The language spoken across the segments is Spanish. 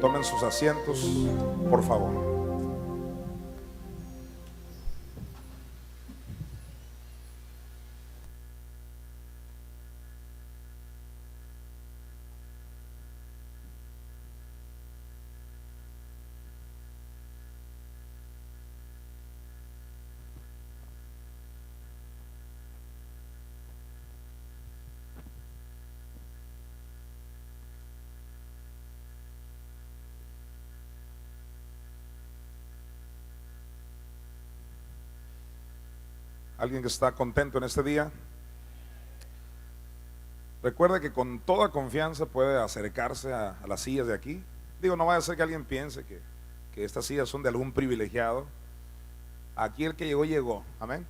Tomen sus asientos, por favor. ¿Alguien que está contento en este día? Recuerde que con toda confianza puede acercarse a las sillas de aquí. Digo, no vaya a ser que alguien piense que estas sillas son de algún privilegiado. Aquí el que llegó, llegó. Amén.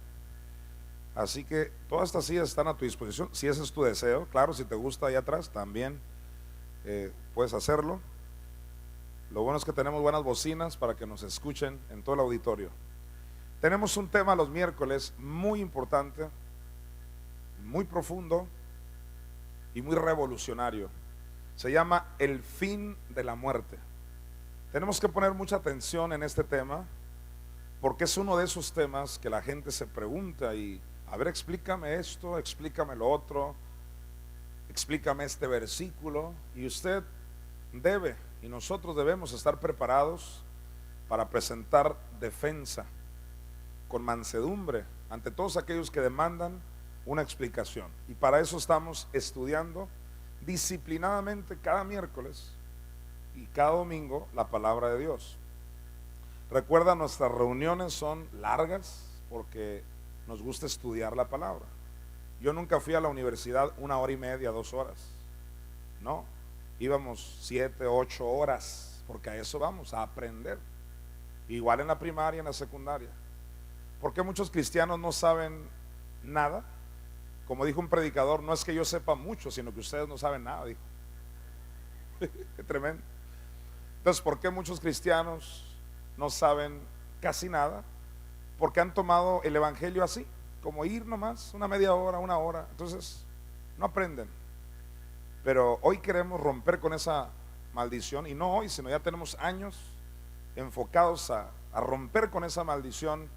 Así que todas estas sillas están a tu disposición. Si ese es tu deseo, claro, si te gusta ahí atrás, también puedes hacerlo. Lo bueno es que tenemos buenas bocinas para que nos escuchen en todo el auditorio. Tenemos un tema los miércoles muy importante, muy profundo y muy revolucionario. Se llama el fin de la muerte. Tenemos que poner mucha atención en este tema porque es uno de esos temas que la gente se pregunta y, a ver, explícame esto, explícame lo otro, explícame este versículo. Y usted debe y nosotros debemos estar preparados para presentar defensa con mansedumbre ante todos aquellos que demandan una explicación. Y para eso estamos estudiando disciplinadamente cada miércoles y cada domingo la palabra de Dios. Recuerda, nuestras reuniones son largas porque nos gusta estudiar la palabra. Yo nunca fui a la universidad 1 hora y media, 2 horas. No, íbamos 7, 8 horas, porque a eso vamos, a aprender. Igual en la primaria, en la secundaria. ¿Por qué muchos cristianos no saben nada? Como dijo un predicador, no es que yo sepa mucho, sino que ustedes no saben nada, dijo. Qué tremendo. Entonces, ¿por qué muchos cristianos no saben casi nada? Porque han tomado el evangelio así, como ir nomás, una media hora, 1 hora. Entonces, no aprenden. Pero hoy queremos romper con esa maldición, y no hoy, sino ya tenemos años enfocados a romper con esa maldición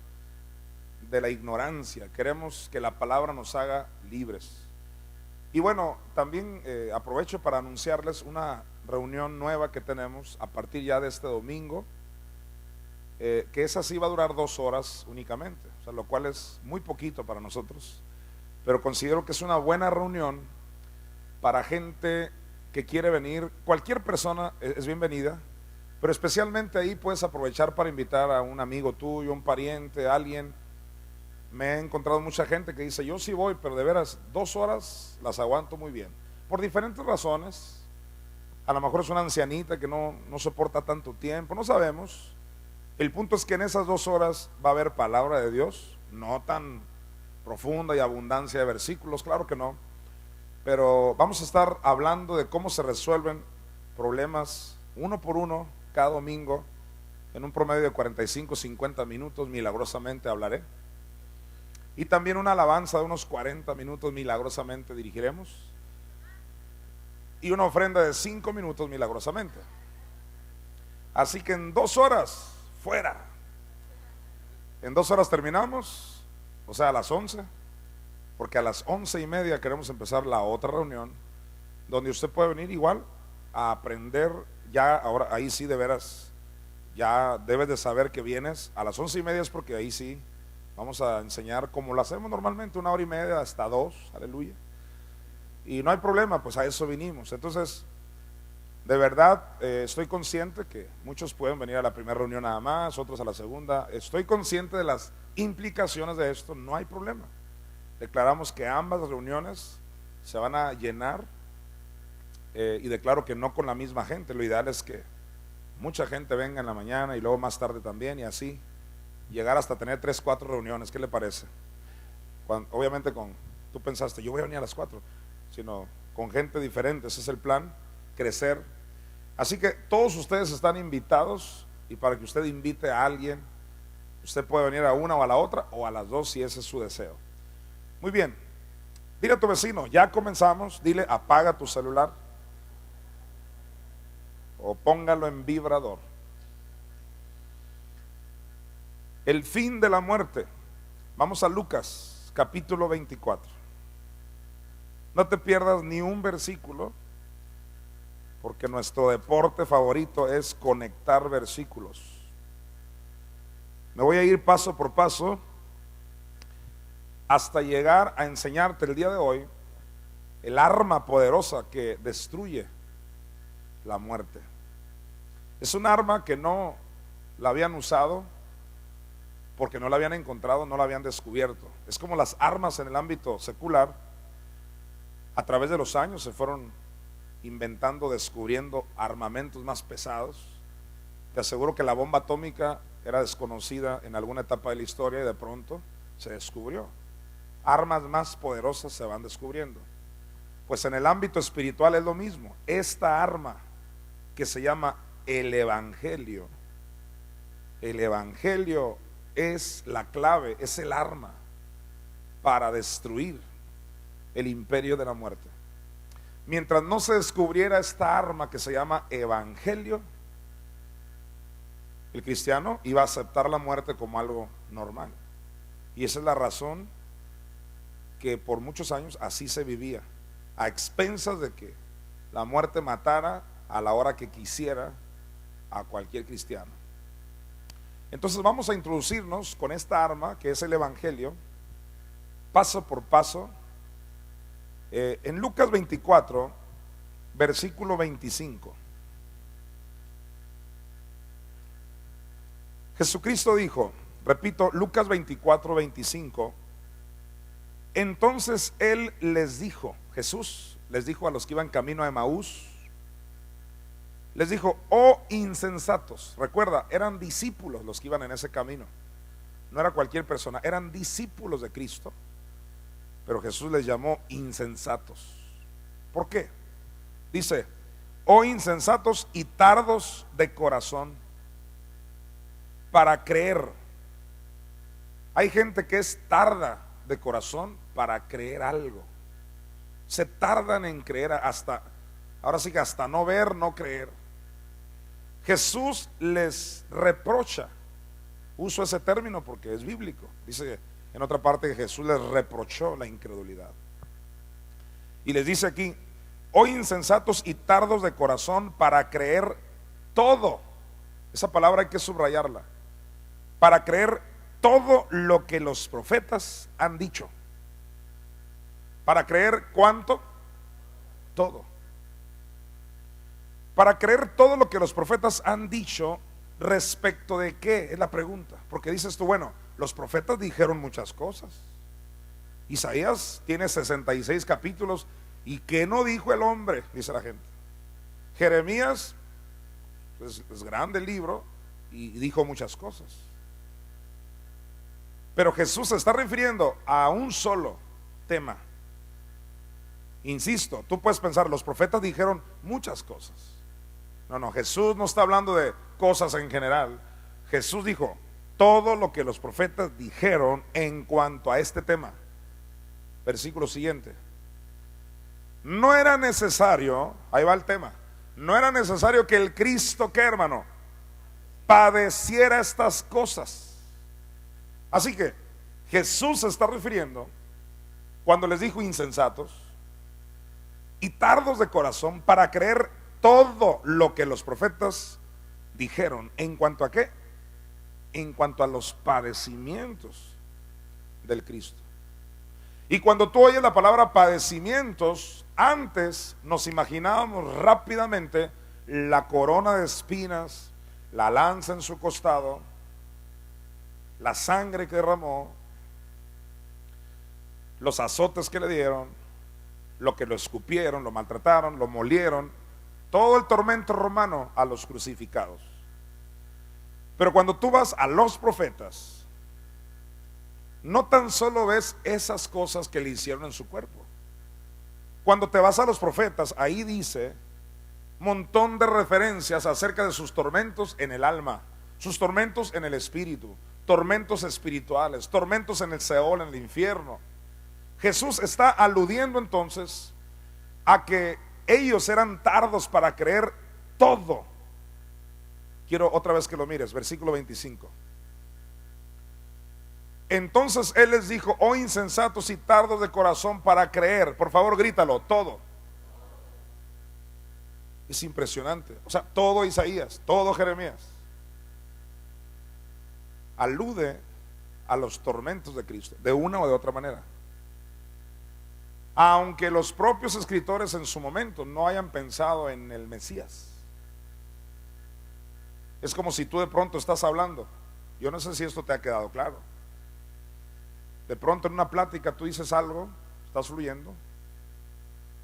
de la ignorancia. Queremos que la palabra nos haga libres. Y bueno, también aprovecho para anunciarles una reunión nueva que tenemos a partir ya de este domingo, que esa sí va a durar 2 horas únicamente, o sea, lo cual es muy poquito para nosotros, pero considero que es una buena reunión para gente que quiere venir. Cualquier persona es bienvenida, pero especialmente ahí puedes aprovechar para invitar a un amigo tuyo, un pariente, alguien. Me he encontrado mucha gente que dice, yo sí voy, pero de veras 2 horas las aguanto muy bien, por diferentes razones. A lo mejor es una ancianita que no soporta tanto tiempo, no sabemos. El punto es que en esas 2 horas va a haber palabra de Dios, no tan profunda y abundancia de versículos, claro que no, pero vamos a estar hablando de cómo se resuelven problemas uno por uno cada domingo, en un promedio de 45, 50 minutos, milagrosamente hablaré. Y también una alabanza de unos 40 minutos, milagrosamente dirigiremos. Y una ofrenda de 5 minutos, milagrosamente. Así que en 2 horas, fuera. En 2 horas terminamos, o sea, a las 11, porque a las 11:30 queremos empezar la otra reunión, donde usted puede venir igual a aprender. Ya ahora, ahí sí de veras, ya debes de saber que vienes a las 11:30, es porque ahí sí vamos a enseñar como lo hacemos normalmente, 1 hora y media hasta 2, aleluya. Y no hay problema, pues a eso vinimos. Entonces, de verdad, estoy consciente que muchos pueden venir a la primera reunión nada más, otros a la segunda. Estoy consciente de las implicaciones de esto, no hay problema. Declaramos que ambas reuniones se van a llenar, y declaro que no con la misma gente. Lo ideal es que mucha gente venga en la mañana y luego más tarde también, y así llegar hasta tener 3, 4 reuniones. ¿Qué le parece? Obviamente tú pensaste, yo voy a venir a las 4, sino con gente diferente. Ese es el plan, crecer. Así que todos ustedes están invitados, y para que usted invite a alguien, usted puede venir a una o a la otra, o a las 2 si ese es su deseo. Muy bien, dile a tu vecino, ya comenzamos. Dile, apaga tu celular. o póngalo en vibrador. El fin de la muerte. Vamos a Lucas capítulo 24. No te pierdas ni un versículo, porque nuestro deporte favorito es conectar versículos. Me voy a ir paso por paso hasta llegar a enseñarte el día de hoy el arma poderosa que destruye la muerte. Es un arma que no la habían usado porque no la habían encontrado, no la habían descubierto. Es como las armas en el ámbito secular. A través de los años se fueron inventando, descubriendo armamentos más pesados. Te aseguro que la bomba atómica era desconocida en alguna etapa de la historia y de pronto se descubrió. Armas más poderosas se van descubriendo. Pues en el ámbito espiritual es lo mismo. Esta arma que se llama el Evangelio. El Evangelio es la clave, es el arma para destruir el imperio de la muerte. Mientras no se descubriera esta arma que se llama Evangelio, el cristiano iba a aceptar la muerte como algo normal. Y esa es la razón que por muchos años así se vivía, a expensas de que la muerte matara a la hora que quisiera a cualquier cristiano. Entonces vamos a introducirnos con esta arma que es el Evangelio, paso por paso. En Lucas 24, versículo 25. Jesucristo dijo, repito, Lucas 24, 25. Entonces Él les dijo, Jesús les dijo a los que iban camino a Emaús, les dijo, oh insensatos. Recuerda, eran discípulos los que iban en ese camino. No era cualquier persona, eran discípulos de Cristo. Pero Jesús les llamó insensatos. ¿Por qué? Dice, oh insensatos y tardos de corazón para creer. Hay gente que es tarda de corazón para creer algo. Se tardan en creer hasta, ahora sí que hasta no ver, no creer. Jesús les reprocha. Uso ese término porque es bíblico. Dice en otra parte que Jesús les reprochó la incredulidad. Y les dice aquí, oh insensatos y tardos de corazón para creer todo. Esa palabra hay que subrayarla. Para creer todo lo que los profetas han dicho. Para creer ¿cuánto? Todo. Para creer todo lo que los profetas han dicho. ¿Respecto de qué? Es la pregunta. Porque dices tú, bueno, los profetas dijeron muchas cosas. Isaías tiene 66 capítulos. ¿Y qué no dijo el hombre? Dice la gente. Jeremías es grande el libro y dijo muchas cosas. Pero Jesús se está refiriendo a un solo tema. Insisto, tú puedes pensar, los profetas dijeron muchas cosas. No, Jesús no está hablando de cosas en general. Jesús dijo todo lo que los profetas dijeron en cuanto a este tema. Versículo siguiente. No era necesario, ahí va el tema, no era necesario que el Cristo, ¿qué, hermano? Padeciera estas cosas. Así que Jesús se está refiriendo, cuando les dijo insensatos y tardos de corazón para creer todo lo que los profetas dijeron. ¿En cuanto a qué? En cuanto a los padecimientos del Cristo. Y cuando tú oyes la palabra padecimientos, antes nos imaginábamos rápidamente la corona de espinas, la lanza en su costado, la sangre que derramó, los azotes que le dieron, lo que lo escupieron, lo maltrataron, lo molieron, todo el tormento romano a los crucificados. Pero cuando tú vas a los profetas, no tan solo ves esas cosas que le hicieron en su cuerpo. Cuando te vas a los profetas, ahí dice montón de referencias acerca de sus tormentos en el alma, sus tormentos en el espíritu, tormentos espirituales, tormentos en el Seol, en el infierno. Jesús está aludiendo entonces a que ellos eran tardos para creer todo Quiero otra vez que lo mires, versículo 25. Entonces él les dijo: oh insensatos y tardos de corazón para creer. Por favor, grítalo, todo. Es impresionante. O sea, todo Isaías, todo Jeremías alude a los tormentos de Cristo, de una o de otra manera. Aunque los propios escritores en su momento no hayan pensado en el Mesías. Es como si tú de pronto estás hablando. Yo no sé si esto te ha quedado claro. De pronto en una plática tú dices algo, estás fluyendo,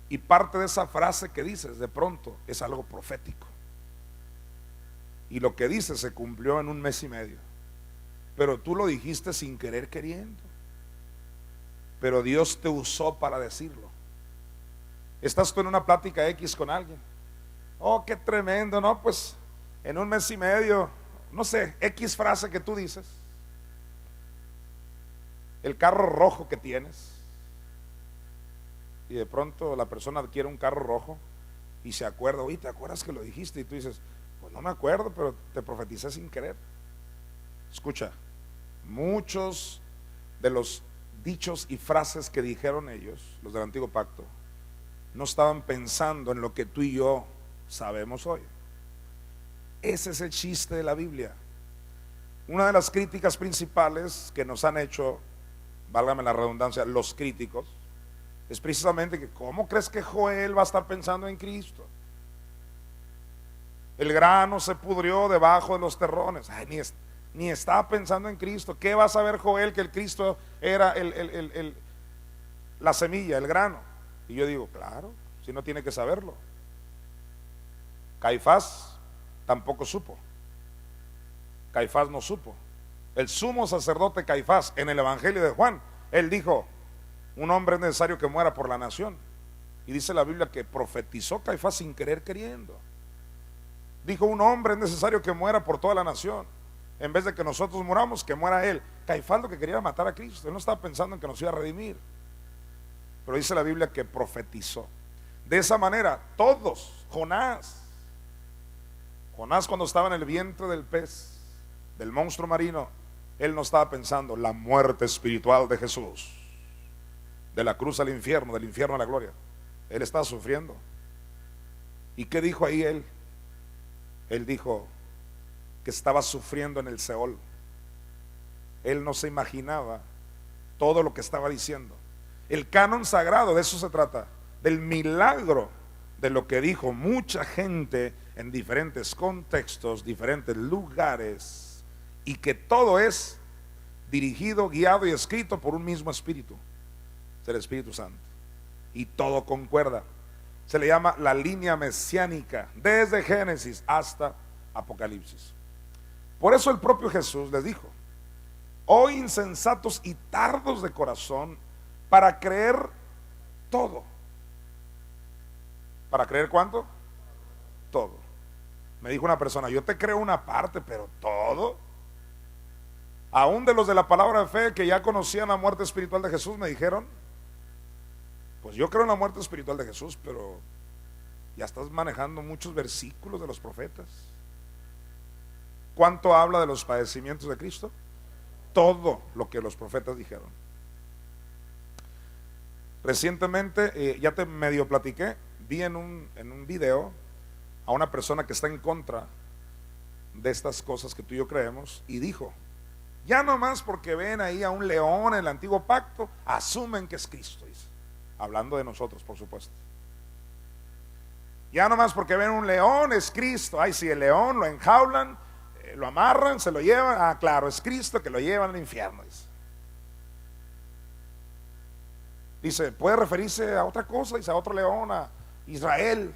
y parte de esa frase que dices de pronto es algo profético. Y lo que dices se cumplió en un mes y medio. Pero tú lo dijiste sin querer queriendo. Pero Dios te usó para decirlo. Estás tú en una plática X con alguien. Oh, qué tremendo, ¿no? Pues en un mes y medio, no sé, X frase que tú dices. El carro rojo que tienes. Y de pronto la persona adquiere un carro rojo y se acuerda: oye, ¿te acuerdas que lo dijiste? Y tú dices: pues no me acuerdo, pero te profeticé sin querer. Escucha, muchos de los dichos y frases que dijeron ellos, los del antiguo pacto, no estaban pensando en lo que tú y yo sabemos hoy. Ese es el chiste de la Biblia. Una de las críticas principales que nos han hecho, válgame la redundancia, los críticos, es precisamente que ¿cómo crees que Joel va a estar pensando en Cristo? El grano se pudrió debajo de los terrones. Ay, ni estaba pensando en Cristo. ¿Qué va a saber Joel que el Cristo era la semilla, el grano? Y yo digo, claro, si no tiene que saberlo. Caifás tampoco supo. Caifás no supo. El sumo sacerdote Caifás, en el evangelio de Juan, él dijo: un hombre es necesario que muera por la nación. Y dice la Biblia que profetizó Caifás sin querer queriendo. Dijo: un hombre es necesario que muera por toda la nación. En vez de que nosotros muramos, que muera él. Caifás lo que quería era matar a Cristo. Él no estaba pensando en que nos iba a redimir. Pero dice la Biblia que profetizó. De esa manera, todos, Jonás cuando estaba en el vientre del pez, del monstruo marino, él no estaba pensando la muerte espiritual de Jesús, de la cruz al infierno, del infierno a la gloria. Él estaba sufriendo. ¿Y qué dijo ahí él? Él dijo que estaba sufriendo en el Seol. Él no se imaginaba todo lo que estaba diciendo. El canon sagrado, de eso se trata, del milagro de lo que dijo mucha gente en diferentes contextos, diferentes lugares, y que todo es dirigido, guiado y escrito por un mismo espíritu, es el Espíritu Santo, y todo concuerda. Se le llama la línea mesiánica, desde Génesis hasta Apocalipsis. Por eso el propio Jesús les dijo: oh insensatos y tardos de corazón para creer todo. ¿Para creer cuánto? Todo. Me dijo una persona: yo te creo una parte, pero todo. Aún de los de la palabra de fe que ya conocían la muerte espiritual de Jesús, me dijeron: pues yo creo en la muerte espiritual de Jesús, pero ya estás manejando muchos versículos de los profetas. ¿Cuánto habla de los padecimientos de Cristo? Todo lo que los profetas dijeron. Recientemente, ya te medio platiqué, vi en un video a una persona que está en contra de estas cosas que tú y yo creemos, y dijo: ya nomás porque ven ahí a un león en el antiguo pacto, asumen que es Cristo, dice. Hablando de nosotros, por supuesto. Ya nomás porque ven un león, es Cristo. Ay, si el león lo enjaulan, lo amarran, se lo llevan. Ah, claro, es Cristo, que lo llevan al infierno, dice. Dice, puede referirse a otra cosa, dice, a otro león, a Israel.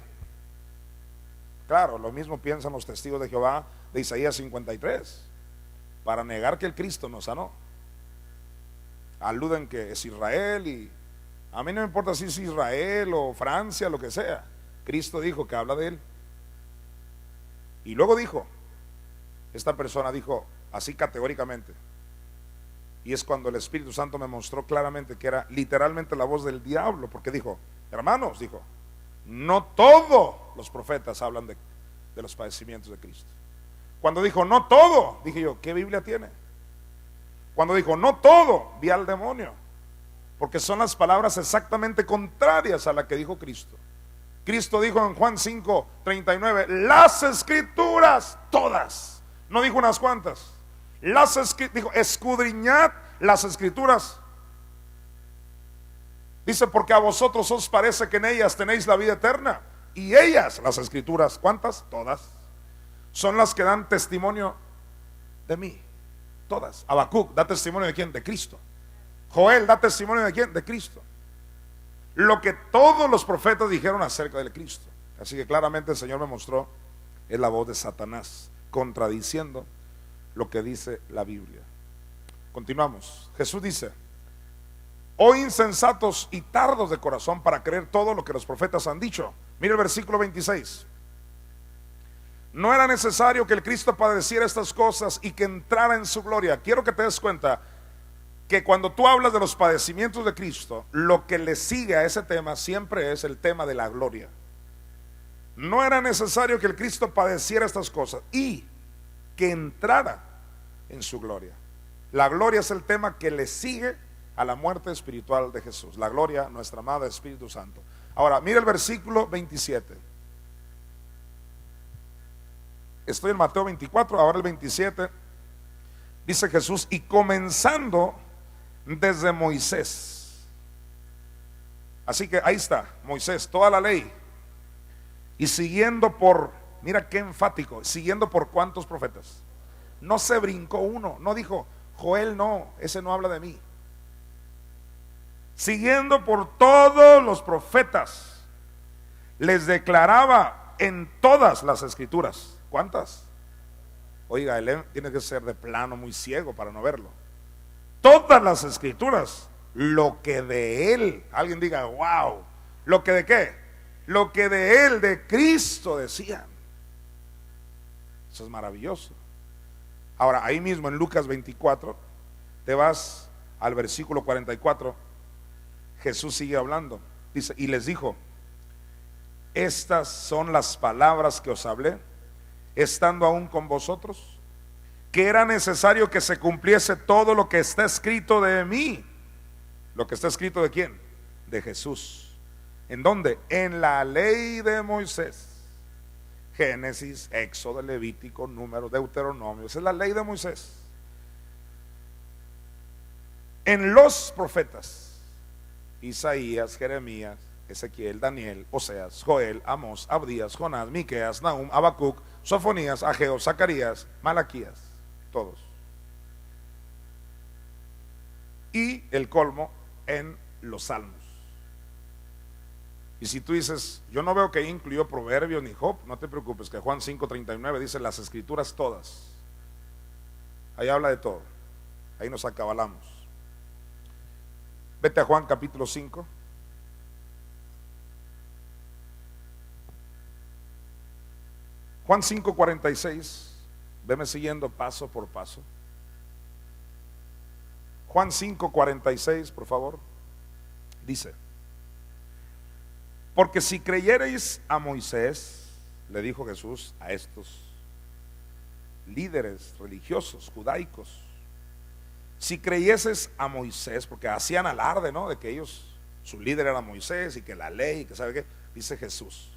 Claro, lo mismo piensan los testigos de Jehová de Isaías 53, para negar que el Cristo nos sanó. Aluden que es Israel, y a mí no me importa si es Israel o Francia, lo que sea. Cristo dijo que habla de él. Y luego dijo, esta persona dijo así categóricamente, y es cuando el Espíritu Santo me mostró claramente que era literalmente la voz del diablo, porque dijo, hermanos, dijo, no todos los profetas hablan de los padecimientos de Cristo. Cuando dijo no todo, dije yo, ¿qué Biblia tiene? Cuando dijo no todo, vi al demonio, porque son las palabras exactamente contrarias a la que dijo Cristo. Cristo dijo en Juan 5:39, las escrituras todas, no dijo unas cuantas, dijo escudriñad las escrituras. Dice, porque a vosotros os parece que en ellas tenéis la vida eterna, y ellas, las escrituras, ¿cuántas? Todas, son las que dan testimonio de mí. Todas. Habacuc da testimonio de quién, de Cristo. Joel da testimonio de quién, de Cristo. Lo que todos los profetas dijeron acerca del Cristo. Así que claramente el Señor me mostró, es la voz de Satanás contradiciendo lo que dice la Biblia. Continuamos. Jesús dice, oh insensatos y tardos de corazón para creer todo lo que los profetas han dicho. Mira el versículo 26. No era necesario que el Cristo padeciera estas cosas y que entrara en su gloria. Quiero que te des cuenta que cuando tú hablas de los padecimientos de Cristo, lo que le sigue a ese tema siempre es el tema de la gloria. No era necesario que el Cristo padeciera estas cosas y que entrara en su gloria. La gloria es el tema que le sigue a la muerte espiritual de Jesús. La gloria, nuestra amada Espíritu Santo. Ahora, mira el versículo 27. Estoy en Mateo 24, ahora el 27. Dice Jesús, y comenzando desde Moisés. Así que ahí está, Moisés, toda la ley. Y siguiendo por, mira qué enfático, siguiendo por cuántos profetas. No se brincó uno, no dijo, Joel no, ese no habla de mí. Siguiendo por todos los profetas, les declaraba en todas las escrituras. ¿Cuántas? Oiga, él tiene que ser de plano muy ciego para no verlo. Todas las escrituras, lo que de él, alguien diga, wow, lo que de qué, lo que de él, de Cristo decían. Eso es maravilloso. Ahora, ahí mismo en Lucas 24, te vas al versículo 44, Jesús sigue hablando, dice, y les dijo, estas son las palabras que os hablé, estando aún con vosotros, que era necesario que se cumpliese todo lo que está escrito de mí. ¿Lo que está escrito de quién? De Jesús. ¿En dónde? En la ley de Moisés. Génesis, Éxodo, Levítico, Número, Deuteronomio. Esa es la ley de Moisés. En los profetas, Isaías, Jeremías, Ezequiel, Daniel, Oseas, Joel, Amós, Abdías, Jonás, Miqueas, Nahum, Habacuc, Sofonías, Ageo, Zacarías, Malaquías, todos. Y el colmo en los salmos. Y si tú dices, yo no veo que ahí incluyó Proverbios ni Job, no te preocupes, que Juan 5:39 dice las escrituras todas. Ahí habla de todo. Ahí nos acabalamos. Vete a Juan capítulo 5. Juan 5:46, veme siguiendo paso por paso. Juan 5:46, por favor, dice, porque si creyereis a Moisés, le dijo Jesús a estos líderes religiosos, judaicos, si creyeses a Moisés, porque hacían alarde, ¿no? De que ellos, su líder era Moisés y que la ley, que sabe qué, dice Jesús,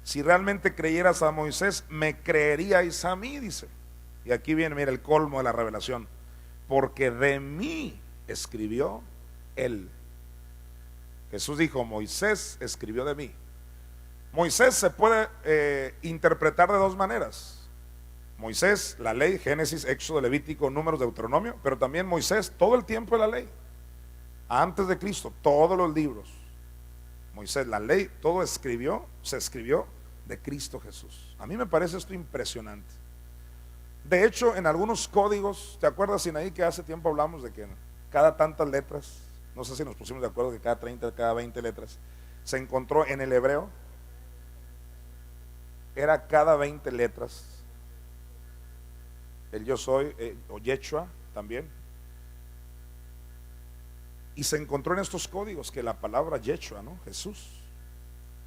si realmente creyeras a Moisés, me creeríais a mí, dice. Y aquí viene, mira, el colmo de la revelación. Porque de mí escribió él. Jesús dijo, Moisés escribió de mí. Moisés se puede interpretar de dos maneras. Moisés, la ley, Génesis, Éxodo, Levítico, Números, Deuteronomio. Pero también Moisés, todo el tiempo de la ley. Antes de Cristo, todos los libros. Moisés, la ley, todo se escribió de Cristo Jesús. A mí me parece esto impresionante. De hecho, en algunos códigos, ¿te acuerdas, Sinaí, que hace tiempo hablamos de que cada tantas letras, no sé si nos pusimos de acuerdo que cada 30, cada 20 letras, se encontró en el hebreo, era cada 20 letras, el yo soy, o Yeshua también, y se encontró en estos códigos que la palabra Yeshua, ¿no? Jesús,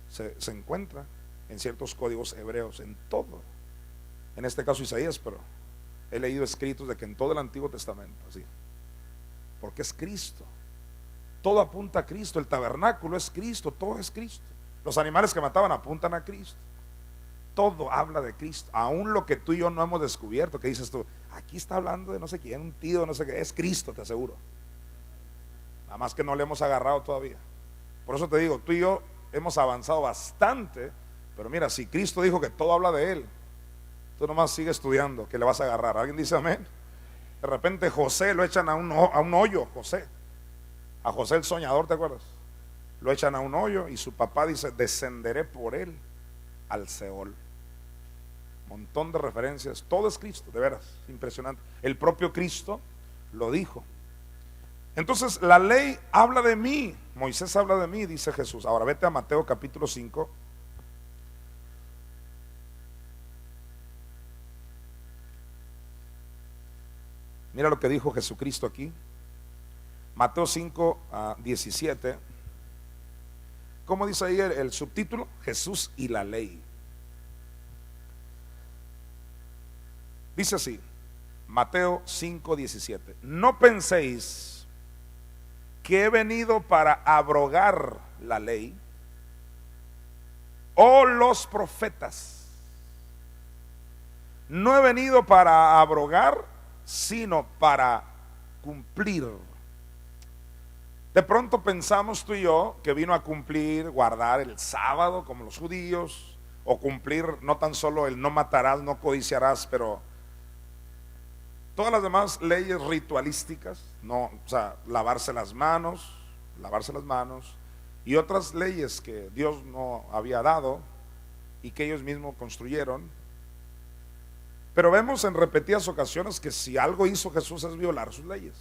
se encuentra en ciertos códigos hebreos, en todo en este caso Isaías, pero he leído escritos de que en todo el Antiguo Testamento, así, porque es Cristo, todo apunta a Cristo, el tabernáculo es Cristo, todo es Cristo, los animales que mataban apuntan a Cristo, todo habla de Cristo, aún lo que tú y yo no hemos descubierto, que dices tú, aquí está hablando de no sé quién, un tío, no sé qué, es Cristo, te aseguro, nada más que no le hemos agarrado todavía. Por eso te digo, tú y yo hemos avanzado bastante, pero mira, si Cristo dijo que todo habla de Él, tú nomás sigue estudiando, que le vas a agarrar. ¿Alguien dice amén? De repente José lo echan a un hoyo, a José el soñador, ¿te acuerdas? Lo echan a un hoyo y su papá dice, descenderé por él al Seol. Montón de referencias, todo es Cristo, de veras, impresionante. El propio Cristo lo dijo. Entonces la ley habla de mí, Moisés habla de mí, dice Jesús. Ahora vete a Mateo capítulo 5. Mira lo que dijo Jesucristo aquí. Mateo 5, 17. ¿Cómo dice ahí el subtítulo? Jesús y la ley. Dice así, Mateo 5, 17. No penséis que he venido para abrogar la ley o los profetas. No he venido para abrogar, sino para cumplir. De pronto pensamos tú y yo que vino a cumplir, guardar el sábado como los judíos, o cumplir no tan solo el no matarás, no codiciarás, pero todas las demás leyes ritualísticas, no, o sea, lavarse las manos, y otras leyes que Dios no había dado y que ellos mismos construyeron. Pero vemos en repetidas ocasiones que si algo hizo Jesús es violar sus leyes.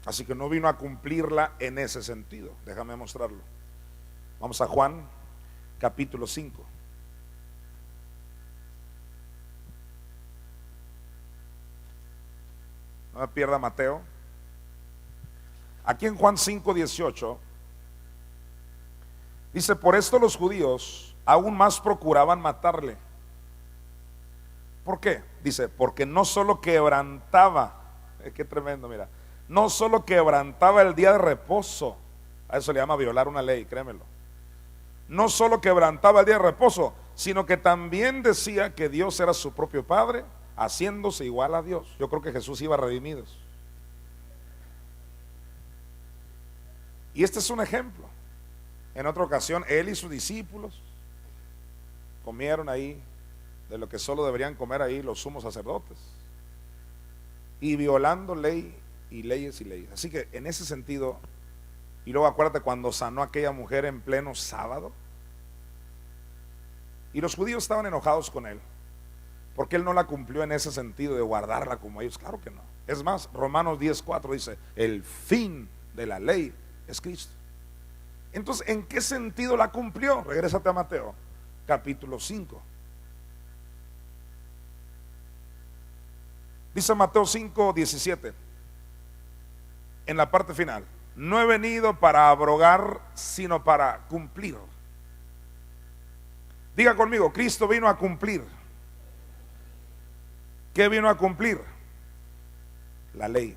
Así que no vino a cumplirla en ese sentido. Déjame mostrarlo. Vamos a Juan capítulo 5. No me pierda Mateo. Aquí en Juan 5, 18 dice, por esto los judíos aún más procuraban matarle. ¿Por qué? Dice, porque no solo quebrantaba, qué tremendo, mira, no solo quebrantaba el día de reposo, a eso le llama violar una ley, créemelo. No solo quebrantaba el día de reposo, sino que también decía que Dios era su propio Padre, haciéndose igual a Dios. Yo creo que Jesús iba redimido. Y este es un ejemplo. En otra ocasión, él y sus discípulos comieron ahí de lo que solo deberían comer ahí los sumos sacerdotes, y violando ley y leyes y leyes. Así que en ese sentido, y luego acuérdate cuando sanó a aquella mujer en pleno sábado, y los judíos estaban enojados con él porque él no la cumplió en ese sentido de guardarla como ellos. Claro que no. Es más, Romanos 10:4 dice, el fin de la ley es Cristo. Entonces, ¿en qué sentido la cumplió? Regrésate a Mateo capítulo 5. Dice Mateo 5, 17, en la parte final, no he venido para abrogar, sino para cumplir. Diga conmigo, Cristo vino a cumplir. ¿Qué vino a cumplir? La ley.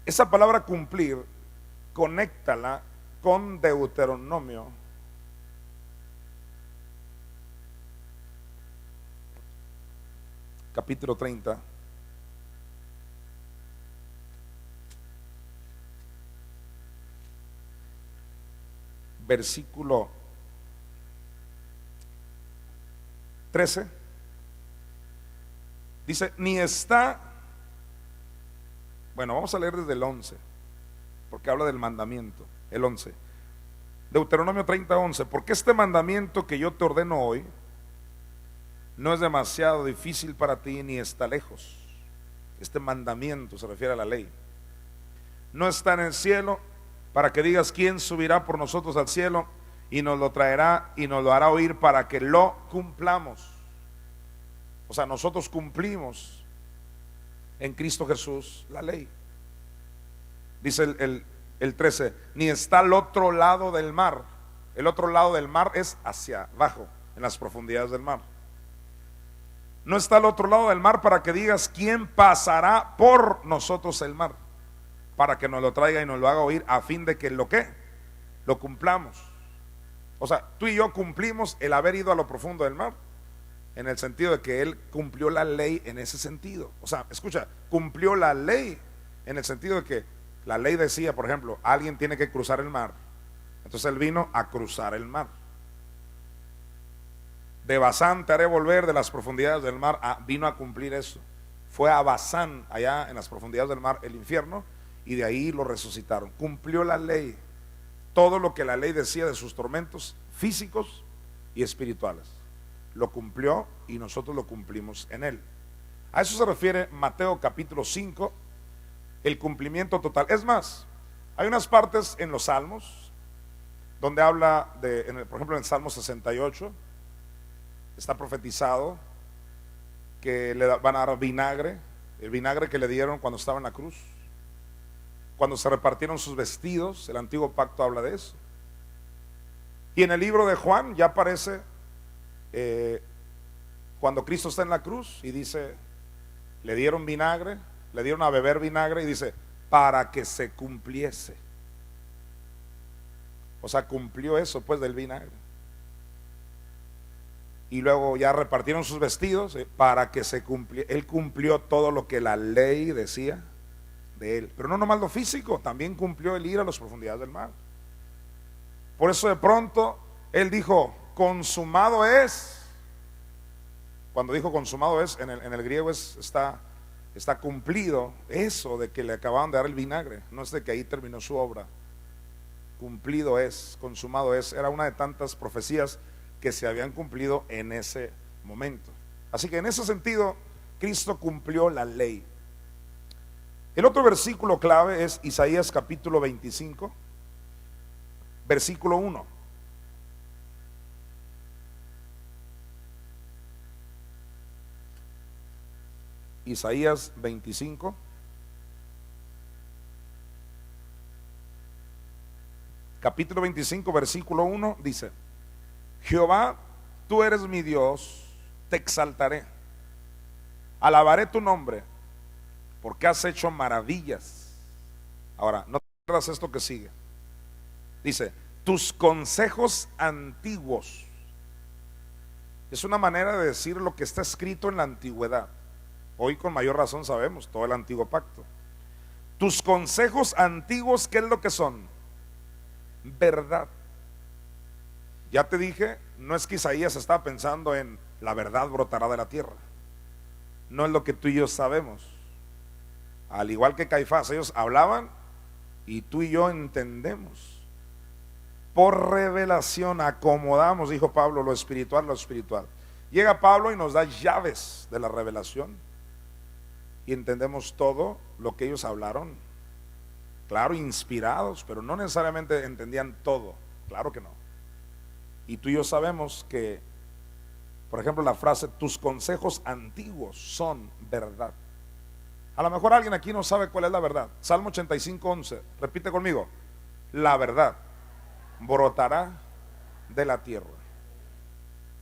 Esa palabra cumplir, conéctala con Deuteronomio capítulo 30. Versículo 13. Dice, ni está, bueno, vamos a leer desde el 11, porque habla del mandamiento, el 11. Deuteronomio 30, 11, porque este mandamiento que yo te ordeno hoy no es demasiado difícil para ti, ni está lejos. Este mandamiento se refiere a la ley. No está en el cielo, para que digas, ¿quién subirá por nosotros al cielo y nos lo traerá y nos lo hará oír para que lo cumplamos? O sea, nosotros cumplimos en Cristo Jesús la ley. Dice el 13, ni está al otro lado del mar. El otro lado del mar es hacia abajo, en las profundidades del mar. No está al otro lado del mar para que digas quién pasará por nosotros el mar, para que nos lo traiga y nos lo haga oír, a fin de que lo cumplamos. O sea, tú y yo cumplimos el haber ido a lo profundo del mar, en el sentido de que él cumplió la ley en ese sentido. O sea, escucha, cumplió la ley en el sentido de que la ley decía, por ejemplo, alguien tiene que cruzar el mar. Entonces él vino a cruzar el mar. De Basán te haré volver de las profundidades del mar. Vino a cumplir eso. Fue a Basán, allá en las profundidades del mar, el infierno, y de ahí lo resucitaron. Cumplió la ley, todo lo que la ley decía de sus tormentos físicos y espirituales. Lo cumplió y nosotros lo cumplimos en él. A eso se refiere Mateo capítulo 5, el cumplimiento total. Es más, hay unas partes en los Salmos donde habla por ejemplo en el Salmo 68, está profetizado que le van a dar vinagre, el vinagre que le dieron cuando estaba en la cruz, cuando se repartieron sus vestidos. El antiguo pacto habla de eso. Y en el libro de Juan ya aparece cuando Cristo está en la cruz y dice, le dieron vinagre, le dieron a beber vinagre, y dice, para que se cumpliese. O sea, cumplió eso pues del vinagre. Y luego ya repartieron sus vestidos para que se cumpliera. Él cumplió todo lo que la ley decía de él. Pero no nomás lo físico, también cumplió el ir a las profundidades del mar. Por eso de pronto él dijo, consumado es. Cuando dijo consumado es, en el griego está cumplido eso de que le acababan de dar el vinagre. No es de que ahí terminó su obra. Cumplido es, consumado es. Era una de tantas profecías que se habían cumplido en ese momento. Así que en ese sentido, Cristo cumplió la ley. El otro versículo clave es Isaías capítulo 25, versículo 1. Isaías 25, capítulo 25, versículo 1 dice: Jehová, tú eres mi Dios, te exaltaré, alabaré tu nombre, porque has hecho maravillas. Ahora, no te pierdas esto que sigue. Dice, tus consejos antiguos. Es una manera de decir lo que está escrito en la antigüedad. Hoy con mayor razón sabemos todo el antiguo pacto. Tus consejos antiguos, ¿qué es lo que son? Verdad. Ya te dije, no es que Isaías estaba pensando en la verdad brotará de la tierra. No es lo que tú y yo sabemos. Al igual que Caifás, ellos hablaban y tú y yo entendemos. Por revelación acomodamos, dijo Pablo, lo espiritual, lo espiritual. Llega Pablo y nos da llaves de la revelación y entendemos todo lo que ellos hablaron. Claro, inspirados, pero no necesariamente entendían todo. Claro que no. Y tú y yo sabemos que, por ejemplo, la frase, tus consejos antiguos son verdad. A lo mejor alguien aquí no sabe cuál es la verdad. Salmo 85, 11, repite conmigo: la verdad brotará de la tierra.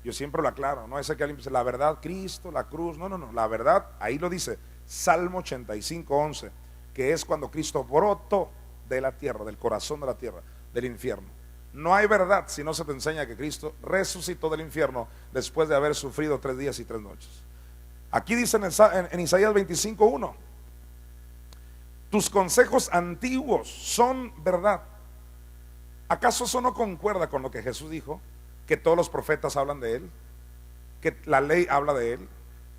Yo siempre lo aclaro, no es que alguien dice la verdad, Cristo, la cruz, no, la verdad, ahí lo dice Salmo 85, 11, que es cuando Cristo brotó de la tierra, del corazón de la tierra, del infierno. No hay verdad si no se te enseña que Cristo resucitó del infierno después de haber sufrido 3 días y 3 noches. Aquí dice en Isaías 25, 1, tus consejos antiguos son verdad. ¿Acaso eso no concuerda con lo que Jesús dijo? Que todos los profetas hablan de él, que la ley habla de él.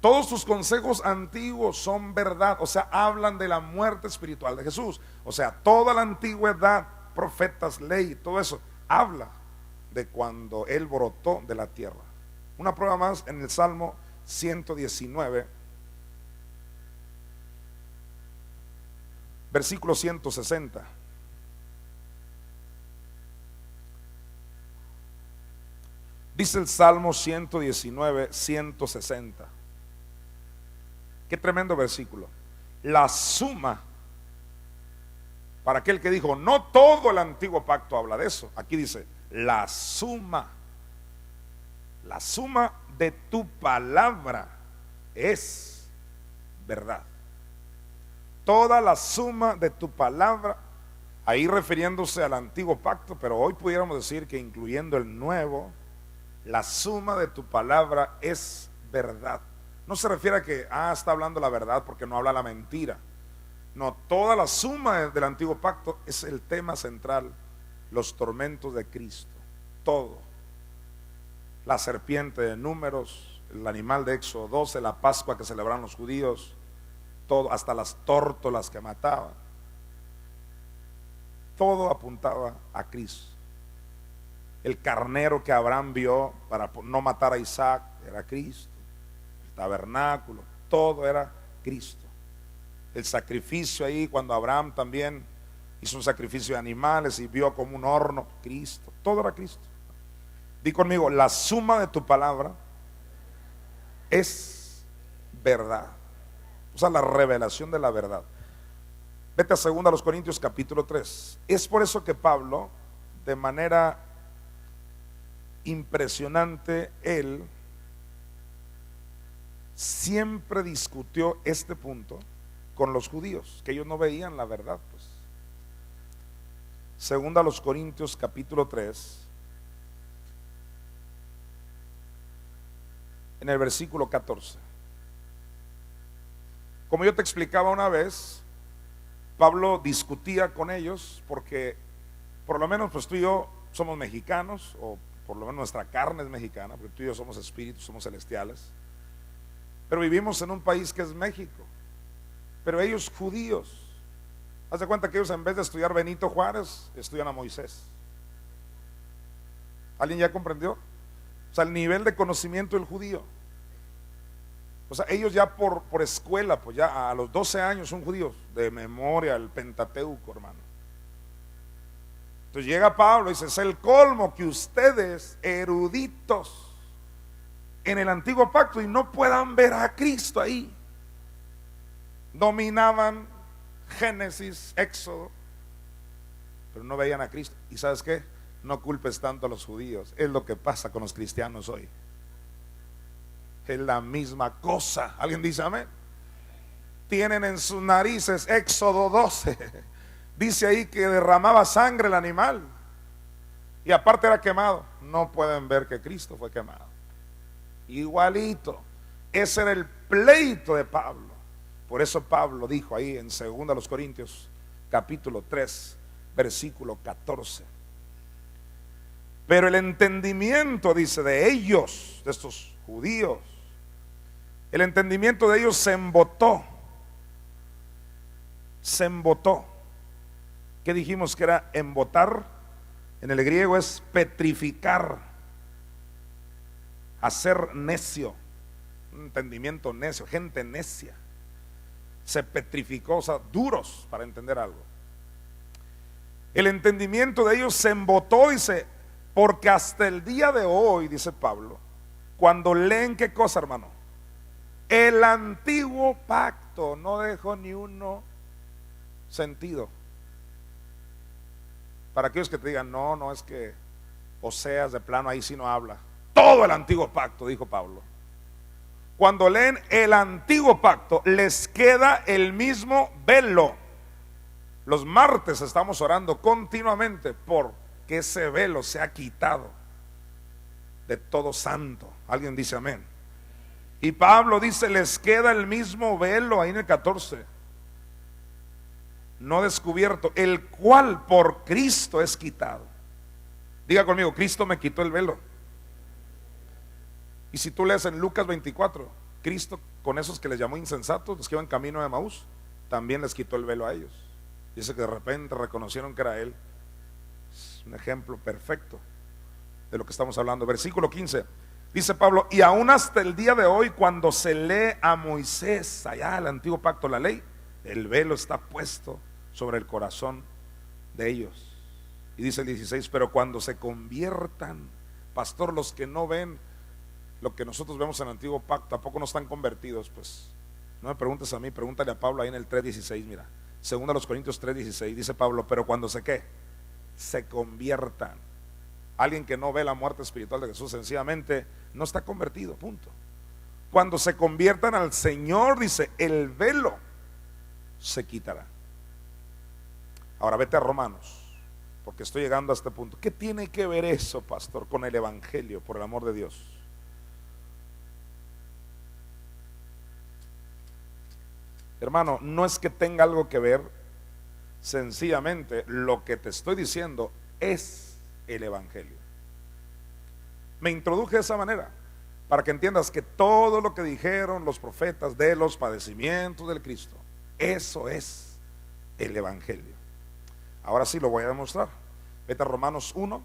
Todos tus consejos antiguos son verdad, o sea, hablan de la muerte espiritual de Jesús. O sea, toda la antigüedad, profetas, ley, todo eso habla de cuando él brotó de la tierra. Una prueba más en el Salmo 119, versículo 160. Dice el Salmo 119, 160. Qué tremendo versículo. La suma, para aquel que dijo, no todo el antiguo pacto habla de eso. Aquí dice, la suma de tu palabra es verdad. Toda la suma de tu palabra, ahí refiriéndose al antiguo pacto, pero hoy pudiéramos decir que incluyendo el nuevo, la suma de tu palabra es verdad. No se refiere a que, está hablando la verdad porque no habla la mentira. No, toda la suma del antiguo pacto es el tema central, los tormentos de Cristo, todo. La serpiente de Números, el animal de Éxodo 12, la Pascua que celebraban los judíos, todo, hasta las tórtolas que mataban. Todo apuntaba a Cristo. El carnero que Abraham vio para no matar a Isaac era Cristo. El tabernáculo, todo era Cristo. El sacrificio ahí, cuando Abraham también hizo un sacrificio de animales y vio como un horno, Cristo, todo era Cristo. Di conmigo, la suma de tu palabra es verdad. O sea, la revelación de la verdad. Vete a 2 Corintios capítulo 3. Es por eso que Pablo, de manera impresionante, él siempre discutió este punto con los judíos, que ellos no veían la verdad, pues. 2 Corintios capítulo 3, en el versículo 14. Como yo te explicaba una vez, Pablo discutía con ellos porque por lo menos pues tú y yo somos mexicanos, o por lo menos nuestra carne es mexicana, porque tú y yo somos espíritus, somos celestiales, pero vivimos en un país que es México. Pero ellos, judíos, haz de cuenta que ellos, en vez de estudiar Benito Juárez, estudian a Moisés. ¿Alguien ya comprendió? O sea, el nivel de conocimiento del judío. O sea, ellos ya por escuela, pues ya a los 12 años son judíos, de memoria, el Pentateuco, hermano. Entonces llega Pablo y dice: es el colmo que ustedes, eruditos en el antiguo pacto, y no puedan ver a Cristo ahí. Dominaban Génesis, Éxodo, pero no veían a Cristo. ¿Y sabes qué? No culpes tanto a los judíos, es lo que pasa con los cristianos hoy. Es la misma cosa. ¿Alguien dice amén? Tienen en sus narices Éxodo 12. Dice ahí que derramaba sangre el animal, y aparte era quemado. No pueden ver que Cristo fue quemado. Igualito. Ese era el pleito de Pablo. Por eso Pablo dijo ahí en 2 Corintios capítulo 3 versículo 14: pero el entendimiento, dice, de ellos, de estos judíos, el entendimiento de ellos se embotó. Se embotó. ¿Qué dijimos que era embotar? En el griego es petrificar, hacer necio, un entendimiento necio, gente necia. Se petrificó, o sea, duros para entender algo. El entendimiento de ellos se embotó, dice, porque hasta el día de hoy, dice Pablo, cuando leen, ¿qué cosa, hermano? El antiguo pacto, no dejó ni uno sentido. Para aquellos que te digan, no, es que Oseas de plano ahí sí no habla. Todo el antiguo pacto, dijo Pablo. Cuando leen el antiguo pacto, les queda el mismo velo. Los martes estamos orando continuamente por que ese velo sea quitado de todo santo. Alguien dice amén. Y Pablo dice, les queda el mismo velo ahí en el 14, no descubierto, el cual por Cristo es quitado. Diga conmigo, Cristo me quitó el velo. Y si tú lees en Lucas 24, Cristo con esos que les llamó insensatos, los que iban camino de Emaús, también les quitó el velo a ellos. Dice que de repente reconocieron que era Él. Es un ejemplo perfecto de lo que estamos hablando. Versículo 15, dice Pablo, y aún hasta el día de hoy, cuando se lee a Moisés, allá el antiguo pacto, la ley, el velo está puesto sobre el corazón de ellos. Y dice el 16, pero cuando se conviertan, pastor, los que no ven lo que nosotros vemos en el antiguo pacto, tampoco no están convertidos, pues no me preguntes a mí, pregúntale a Pablo ahí en el 3:16. Mira, 2 Corintios 3:16, dice Pablo, pero cuando se conviertan. Alguien que no ve la muerte espiritual de Jesús sencillamente no está convertido, punto. cuando se conviertan al Señor, dice, el velo se quitará. Ahora vete a Romanos, porque estoy llegando a este punto. ¿Qué tiene que ver eso, pastor, con el evangelio, por el amor de Dios? Hermano, no es que tenga algo que ver, sencillamente lo que te estoy diciendo es el evangelio. Me introduje de esa manera para que entiendas que todo lo que dijeron los profetas de los padecimientos del Cristo, eso es el evangelio. Ahora sí lo voy a demostrar. Vete a Romanos 1,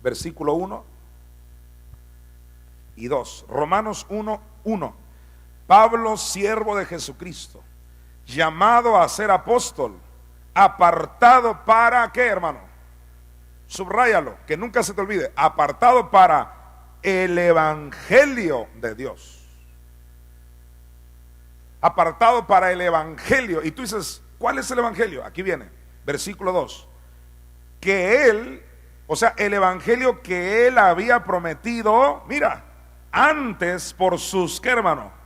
versículo 1 y 2. Romanos 1, 1. Pablo, siervo de Jesucristo, llamado a ser apóstol, apartado para ¿qué, hermano? Subráyalo, que nunca se te olvide. Apartado para el evangelio de Dios. Apartado para el evangelio. Y tú dices, ¿cuál es el evangelio? Aquí viene, versículo 2. Que él, o sea, el evangelio que él había prometido, mira, antes por sus, ¿qué, hermano?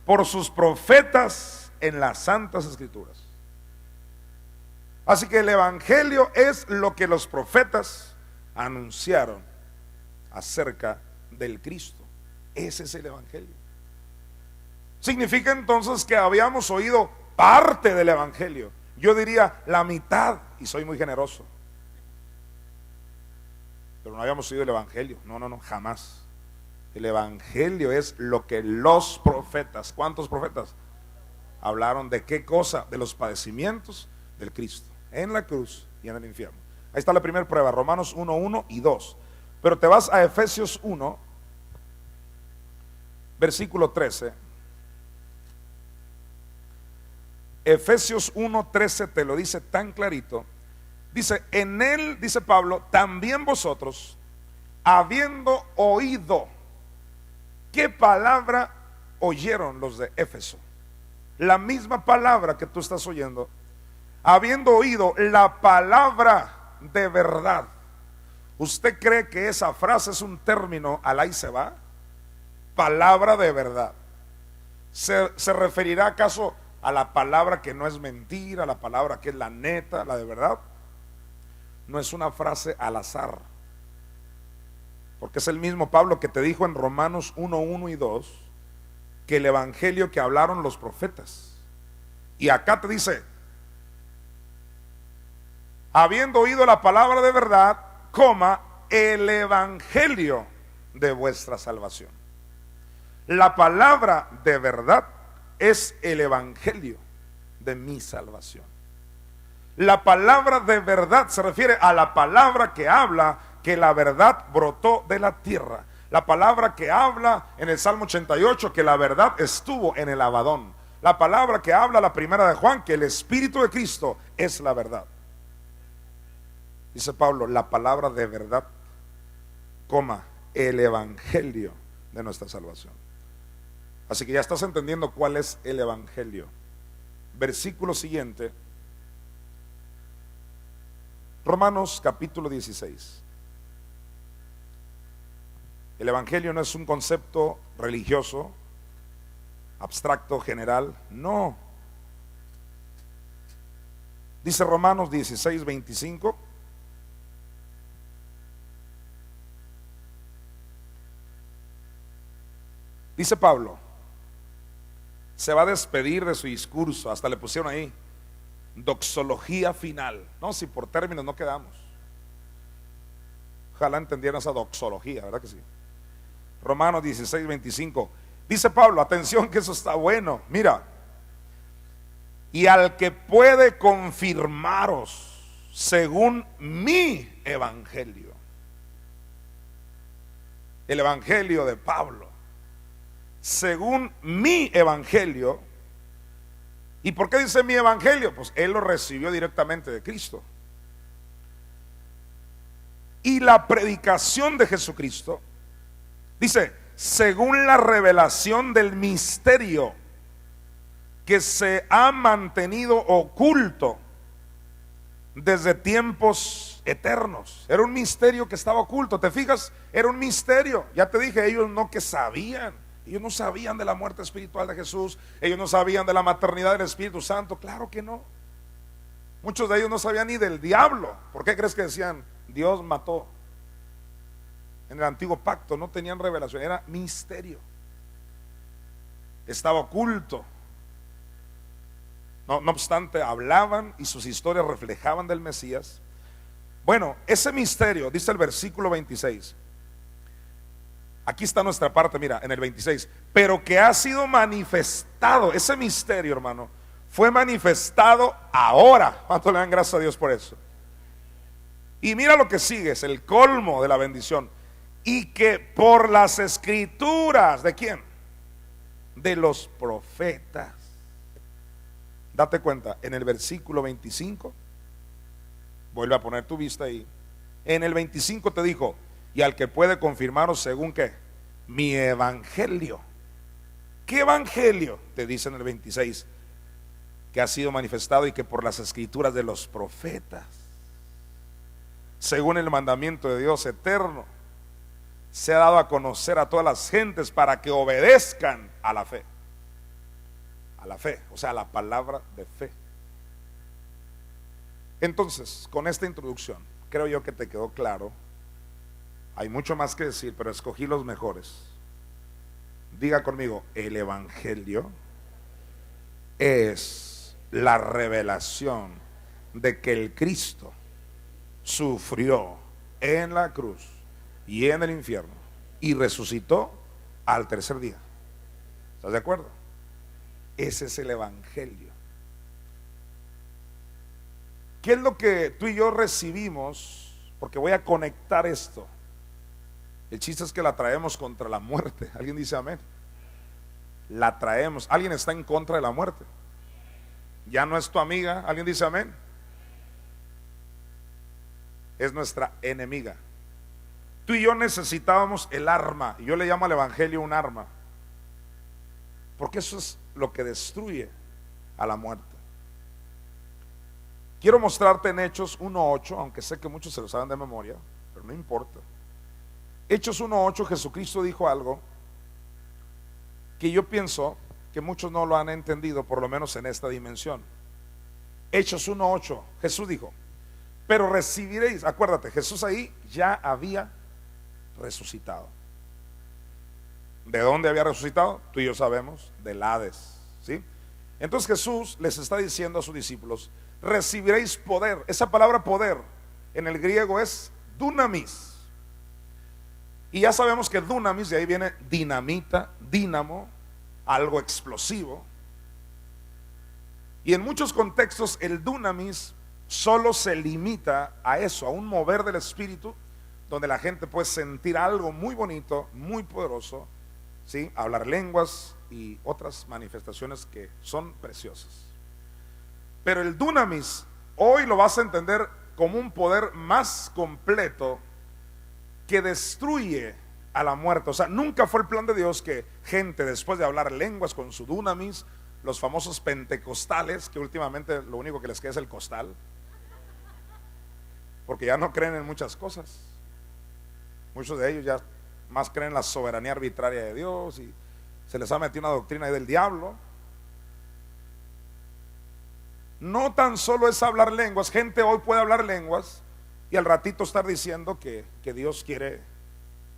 Por sus profetas en las santas escrituras. Así que el evangelio es lo que los profetas anunciaron acerca del Cristo. Ese es el evangelio. Significa entonces que habíamos oído parte del evangelio. Yo diría la mitad, y soy muy generoso. Pero no habíamos oído el evangelio. No, jamás. El evangelio es lo que los profetas, ¿cuántos profetas? Hablaron de qué cosa, de los padecimientos del Cristo, en la cruz y en el infierno. Ahí está la primera prueba, Romanos 1, 1 y 2. Pero te vas a Efesios 1, versículo 13. Efesios 1, 13 te lo dice tan clarito. Dice, en él, dice Pablo, también vosotros, habiendo oído. ¿Qué palabra oyeron los de Éfeso? La misma palabra que tú estás oyendo. Habiendo oído la palabra de verdad. ¿Usted cree que esa frase es un término al ahí se va? Palabra de verdad. ¿Se referirá acaso a la palabra que no es mentira, a la palabra que es la neta, la de verdad? No es una frase al azar. Porque es el mismo Pablo que te dijo en Romanos 1, 1 y 2 que el evangelio que hablaron los profetas. Y acá te dice, habiendo oído la palabra de verdad, el evangelio de vuestra salvación. La palabra de verdad es el evangelio de mi salvación. La palabra de verdad se refiere a la palabra que habla que la verdad brotó de la tierra. La palabra que habla en el Salmo 88 que la verdad estuvo en el Abadón. La palabra que habla la primera de Juan que el Espíritu de Cristo es la verdad. Dice Pablo, la palabra de verdad, el evangelio de nuestra salvación. Así que ya estás entendiendo cuál es el evangelio. Versículo siguiente, Romanos capítulo 16. El evangelio no es un concepto religioso, abstracto, general, no. Dice Romanos 16, 25. Dice Pablo, se va a despedir de su discurso, hasta le pusieron ahí, doxología final. No, si por términos no quedamos. Ojalá entendieran esa doxología, ¿verdad que sí? Romanos 16, 25. Dice Pablo, atención que eso está bueno, mira. Y al que puede confirmaros según mi evangelio. El evangelio de Pablo. Según mi evangelio. ¿Y por qué dice mi evangelio? Pues él lo recibió directamente de Cristo. Y la predicación de Jesucristo, dice, según la revelación del misterio que se ha mantenido oculto desde tiempos eternos. Era un misterio que estaba oculto. ¿Te fijas? Era un misterio. Ya te dije, ellos no que sabían. Ellos no sabían de la muerte espiritual de Jesús. Ellos no sabían de la maternidad del Espíritu Santo. Claro que no. Muchos de ellos no sabían ni del diablo. ¿Por qué crees que decían Dios mató? En el antiguo pacto no tenían revelación. Era misterio. Estaba oculto. No obstante, hablaban y sus historias reflejaban del Mesías. Bueno, ese misterio, dice el versículo 26. Aquí está nuestra parte, mira, en el 26. Pero que ha sido manifestado, ese misterio, hermano, fue manifestado ahora. ¿Cuánto le dan gracias a Dios por eso? Y mira lo que sigue, es el colmo de la bendición. Y que por las escrituras, ¿de quién? De los profetas. Date cuenta, en el versículo 25, vuelve a poner tu vista ahí. En el 25 te dijo, y al que puede confirmaros según qué, mi evangelio. ¿Qué evangelio? Te dice en el 26, que ha sido manifestado y que por las escrituras de los profetas, según el mandamiento de Dios eterno, se ha dado a conocer a todas las gentes para que obedezcan a la fe. A la fe, o sea, a la palabra de fe. Entonces, con esta introducción, creo yo que te quedó claro. Hay mucho más que decir, pero escogí los mejores. Diga conmigo, el evangelio es la revelación de que el Cristo sufrió en la cruz y en el infierno y resucitó al tercer día. ¿Estás de acuerdo? Ese es el evangelio. ¿Qué es lo que tú y yo recibimos? Porque voy a conectar esto. El chiste es que la traemos contra la muerte. ¿Alguien dice amén? La traemos. ¿Alguien está en contra de la muerte? Ya no es tu amiga. ¿Alguien dice amén? Es nuestra enemiga. Tú y yo necesitábamos el arma. Y yo le llamo al evangelio un arma, porque eso es lo que destruye a la muerte. Quiero mostrarte en Hechos 1:8, aunque sé que muchos se lo saben de memoria, pero no importa. Hechos 1:8, Jesucristo dijo algo que yo pienso que muchos no lo han entendido, por lo menos en esta dimensión. Hechos 1:8, Jesús dijo, pero recibiréis, acuérdate, Jesús ahí ya había resucitado. ¿De dónde había resucitado? Tú y yo sabemos, del Hades, ¿sí? Entonces Jesús les está diciendo a sus discípulos, recibiréis poder. Esa palabra poder en el griego es dunamis. Y ya sabemos que dunamis, de ahí viene dinamita, dínamo, algo explosivo. Y en muchos contextos el dunamis solo se limita a eso, a un mover del espíritu, donde la gente puede sentir algo muy bonito, muy poderoso, ¿sí? Hablar lenguas y otras manifestaciones que son preciosas. Pero el dunamis hoy lo vas a entender como un poder más completo que destruye a la muerte. O sea, nunca fue el plan de Dios que gente después de hablar lenguas con su dunamis, los famosos pentecostales, que últimamente lo único que les queda es el costal, porque ya no creen en muchas cosas. Muchos de ellos ya más creen en la soberanía arbitraria de Dios y se les ha metido una doctrina ahí del diablo. No tan solo es hablar lenguas. Gente hoy puede hablar lenguas y al ratito estar diciendo que Dios quiere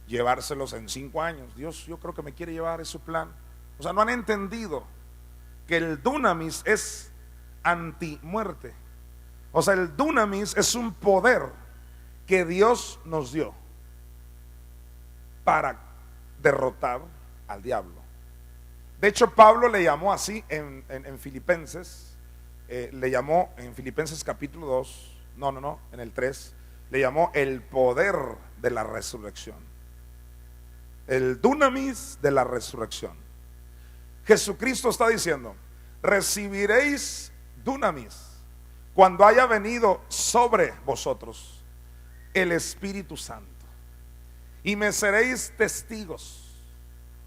llevárselos en 5 años. Dios, yo creo que me quiere llevar, es su plan. O sea, no han entendido que el dunamis es antimuerte. O sea, el dunamis es un poder que Dios nos dio para derrotar al diablo. De hecho, Pablo le llamó así en Filipenses, le llamó en Filipenses capítulo 2, en el 3, le llamó el poder de la resurrección, el dunamis de la resurrección. Jesucristo está diciendo, recibiréis dunamis cuando haya venido sobre vosotros el Espíritu Santo, y me seréis testigos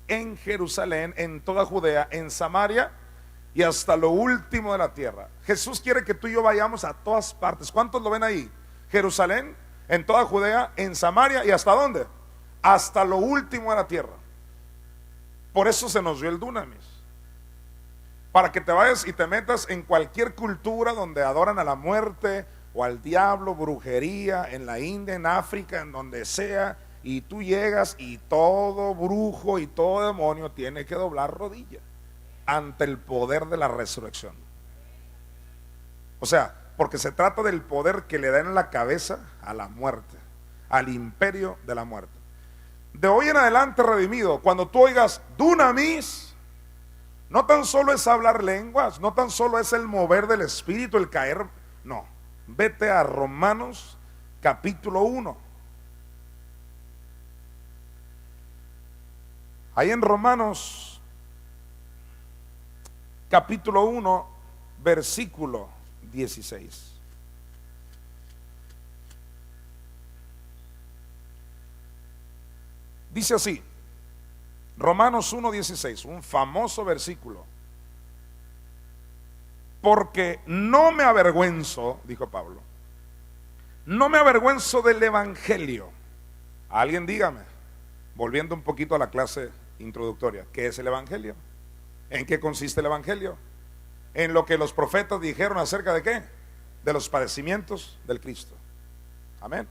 en Jerusalén, en toda Judea, en Samaria y hasta lo último de la tierra. Jesús quiere que tú y yo vayamos a todas partes. ¿Cuántos lo ven ahí? Jerusalén, en toda Judea, en Samaria y ¿hasta dónde? Hasta lo último de la tierra. Por eso se nos dio el dunamis, para que te vayas y te metas en cualquier cultura donde adoran a la muerte o al diablo, brujería, en la India, en África, en donde sea, y tú llegas y todo brujo y todo demonio tiene que doblar rodilla ante el poder de la resurrección. O sea, porque se trata del poder que le da en la cabeza a la muerte, al imperio de la muerte. De hoy en adelante, redimido, cuando tú oigas dunamis, no tan solo es hablar lenguas, no tan solo es el mover del espíritu, el caer, no. Vete a Romanos capítulo 1. Ahí en Romanos capítulo 1, versículo 16. Dice así, Romanos 1:16, un famoso versículo. Porque no me avergüenzo, dijo Pablo, no me avergüenzo del evangelio. Alguien dígame, volviendo un poquito a la clase introductoria, ¿qué es el evangelio? ¿En qué consiste el evangelio? En lo que los profetas dijeron acerca de ¿qué? De los padecimientos del Cristo. Amén.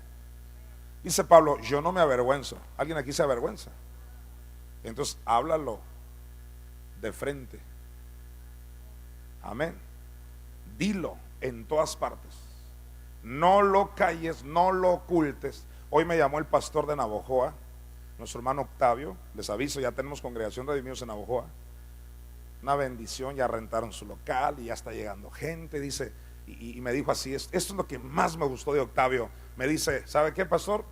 Dice Pablo, yo no me avergüenzo. ¿Alguien aquí se avergüenza? Entonces háblalo de frente. Amén. Dilo en todas partes. No lo calles, no lo ocultes. Hoy me llamó el pastor de Navojoa, nuestro hermano Octavio. Les aviso, ya tenemos congregación de redimidos en Navojoa. Una bendición, ya rentaron su local y ya está llegando gente. Dice, y me dijo así, esto es lo que más me gustó de Octavio. Me dice, ¿sabe qué, pastor?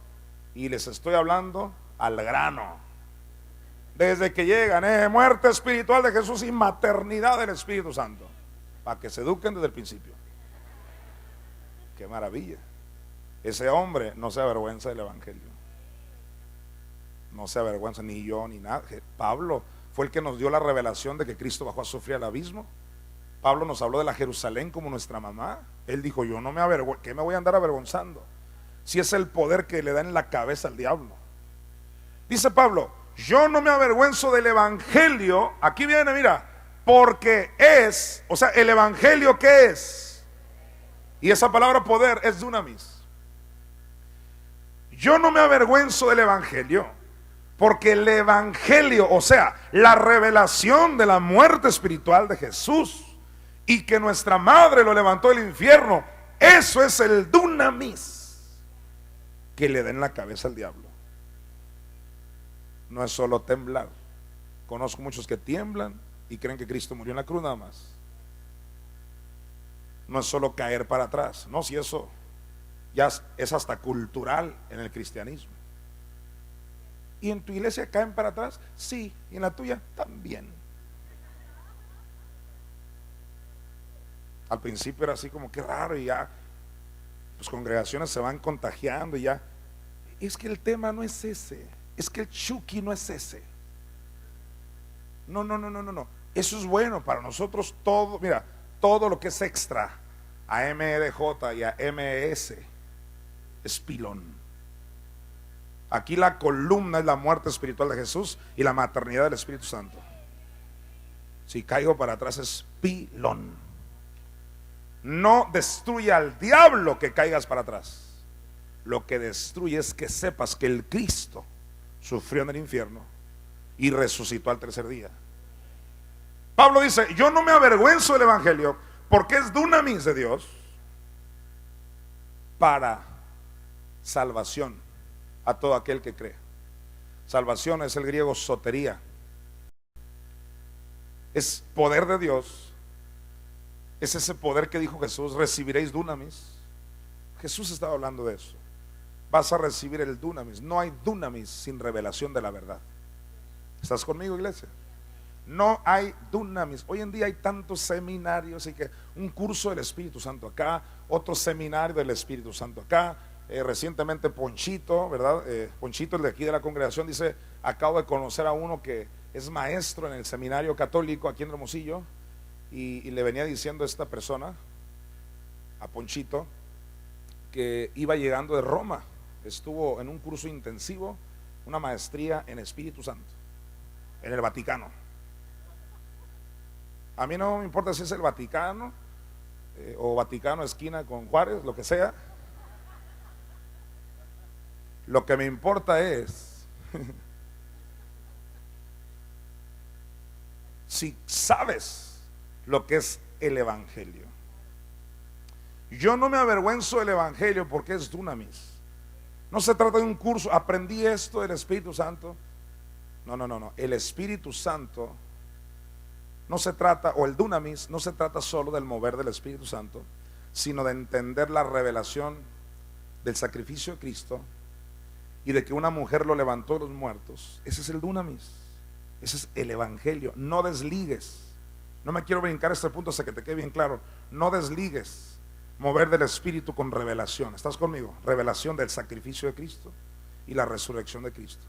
Y les estoy hablando al grano. Desde que llegan, muerte espiritual de Jesús y maternidad del Espíritu Santo, para que se eduquen desde el principio. Qué maravilla. Ese hombre no se avergüenza del evangelio. No se avergüenza, ni yo ni nada. Pablo fue el que nos dio la revelación de que Cristo bajó a sufrir al abismo. Pablo nos habló de la Jerusalén como nuestra mamá. Él dijo, yo no me avergüenzo, ¿qué me voy a andar avergonzando? Si es el poder que le da en la cabeza al diablo. Dice Pablo, yo no me avergüenzo del evangelio. Aquí viene, mira, porque es, o sea, el evangelio, ¿qué es? Y esa palabra poder es dunamis. Yo no me avergüenzo del evangelio, porque el evangelio, o sea, la revelación de la muerte espiritual de Jesús y que nuestra madre lo levantó del infierno, eso es el dunamis que le da en la cabeza al diablo. No es solo temblar. Conozco muchos que tiemblan y creen que Cristo murió en la cruz nada más. No es solo caer para atrás. No, si eso ya es hasta cultural en el cristianismo. ¿Y en tu iglesia caen para atrás? Sí, y en la tuya también. Al principio era así como que raro, y ya pues congregaciones se van contagiando y ya. Es que el tema no es ese. Es que el chuki no es ese. No. Eso es bueno para nosotros todo. Mira, todo lo que es extra a MEDJ y a MES es pilón. Aquí la columna es la muerte espiritual de Jesús y la maternidad del Espíritu Santo. Si caigo para atrás es pilón. No destruye al diablo que caigas para atrás. Lo que destruye es que sepas que el Cristo sufrió en el infierno y resucitó al tercer día. Pablo dice, yo no me avergüenzo del evangelio, porque es dunamis de Dios para salvación a todo aquel que cree. Salvación es el griego sotería. Es poder de Dios. Es ese poder que dijo Jesús, recibiréis dunamis. Jesús estaba hablando de eso. Vas a recibir el dunamis. No hay dunamis sin revelación de la verdad. ¿Estás conmigo, iglesia? No hay dunamis. Hoy en día hay tantos seminarios, y que un curso del Espíritu Santo acá, otro seminario del Espíritu Santo acá. Recientemente Ponchito, ¿verdad? Ponchito, el de aquí de la congregación, dice, acabo de conocer a uno que es maestro en el seminario católico aquí en Hermosillo, y le venía diciendo a esta persona, a Ponchito, que iba llegando de Roma. Estuvo en un curso intensivo, una maestría en Espíritu Santo, en el Vaticano. A mí no me importa si es el Vaticano o Vaticano esquina con Juárez, lo que sea. Lo que me importa es si sabes lo que es el Evangelio. Yo no me avergüenzo del Evangelio porque es dunamis. No se trata de un curso, aprendí esto del Espíritu Santo. No. El Espíritu Santo no se trata, o el dunamis, no se trata solo del mover del Espíritu Santo, sino de entender la revelación del sacrificio de Cristo y de que una mujer lo levantó de los muertos. Ese es el dunamis, ese es el Evangelio. No desligues, no me quiero brincar este punto hasta que te quede bien claro. No desligues mover del Espíritu con revelación. ¿Estás conmigo? Revelación del sacrificio de Cristo y la resurrección de Cristo.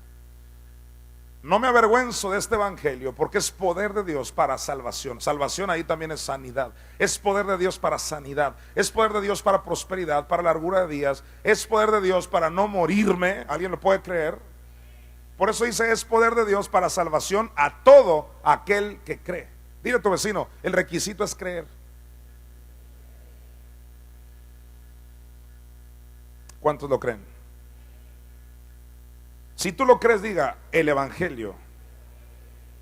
No me avergüenzo de este Evangelio porque es poder de Dios para salvación. Salvación ahí también es sanidad. Es poder de Dios para sanidad. Es poder de Dios para prosperidad, para largura de días. Es poder de Dios para no morirme. ¿Alguien lo puede creer? Por eso dice, es poder de Dios para salvación a todo aquel que cree. Dile a tu vecino, el requisito es creer. ¿Cuántos lo creen? Si tú lo crees, diga, el Evangelio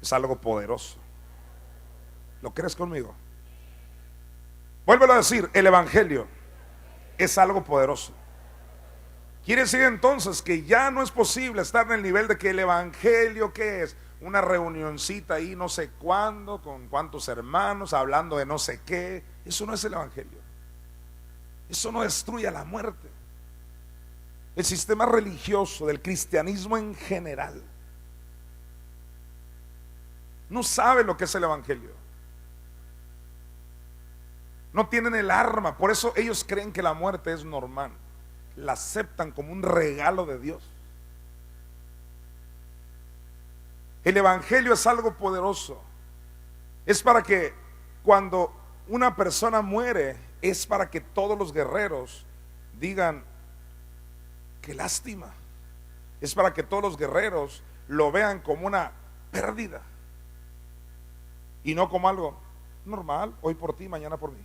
es algo poderoso. ¿Lo crees conmigo? Vuélvelo a decir, el Evangelio es algo poderoso. Quiere decir entonces que ya no es posible estar en el nivel de que el Evangelio, ¿qué es? Una reunioncita ahí no sé cuándo, con cuántos hermanos, hablando de no sé qué. Eso no es el Evangelio. Eso no destruye a la muerte. El sistema religioso del cristianismo en general no sabe lo que es el Evangelio. No tienen el arma, por eso ellos creen que la muerte es normal. La aceptan como un regalo de Dios. El Evangelio es algo poderoso. Es para que cuando una persona muere, es para que todos los guerreros digan, qué lástima. Es para que todos los guerreros lo vean como una pérdida y no como algo normal, hoy por ti, mañana por mí.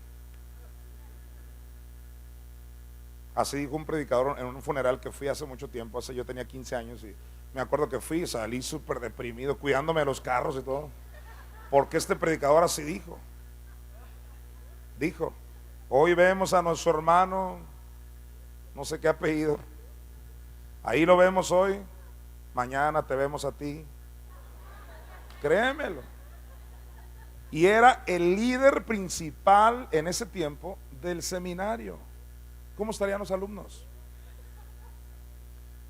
Así dijo un predicador en un funeral que fui hace mucho tiempo. Yo tenía 15 años y me acuerdo que fui y salí súper deprimido, cuidándome de los carros y todo, porque este predicador así dijo, hoy vemos a nuestro hermano, no sé qué apellido, ahí lo vemos hoy, mañana te vemos a ti. Créemelo. Y era el líder principal en ese tiempo del seminario. ¿Cómo estarían los alumnos?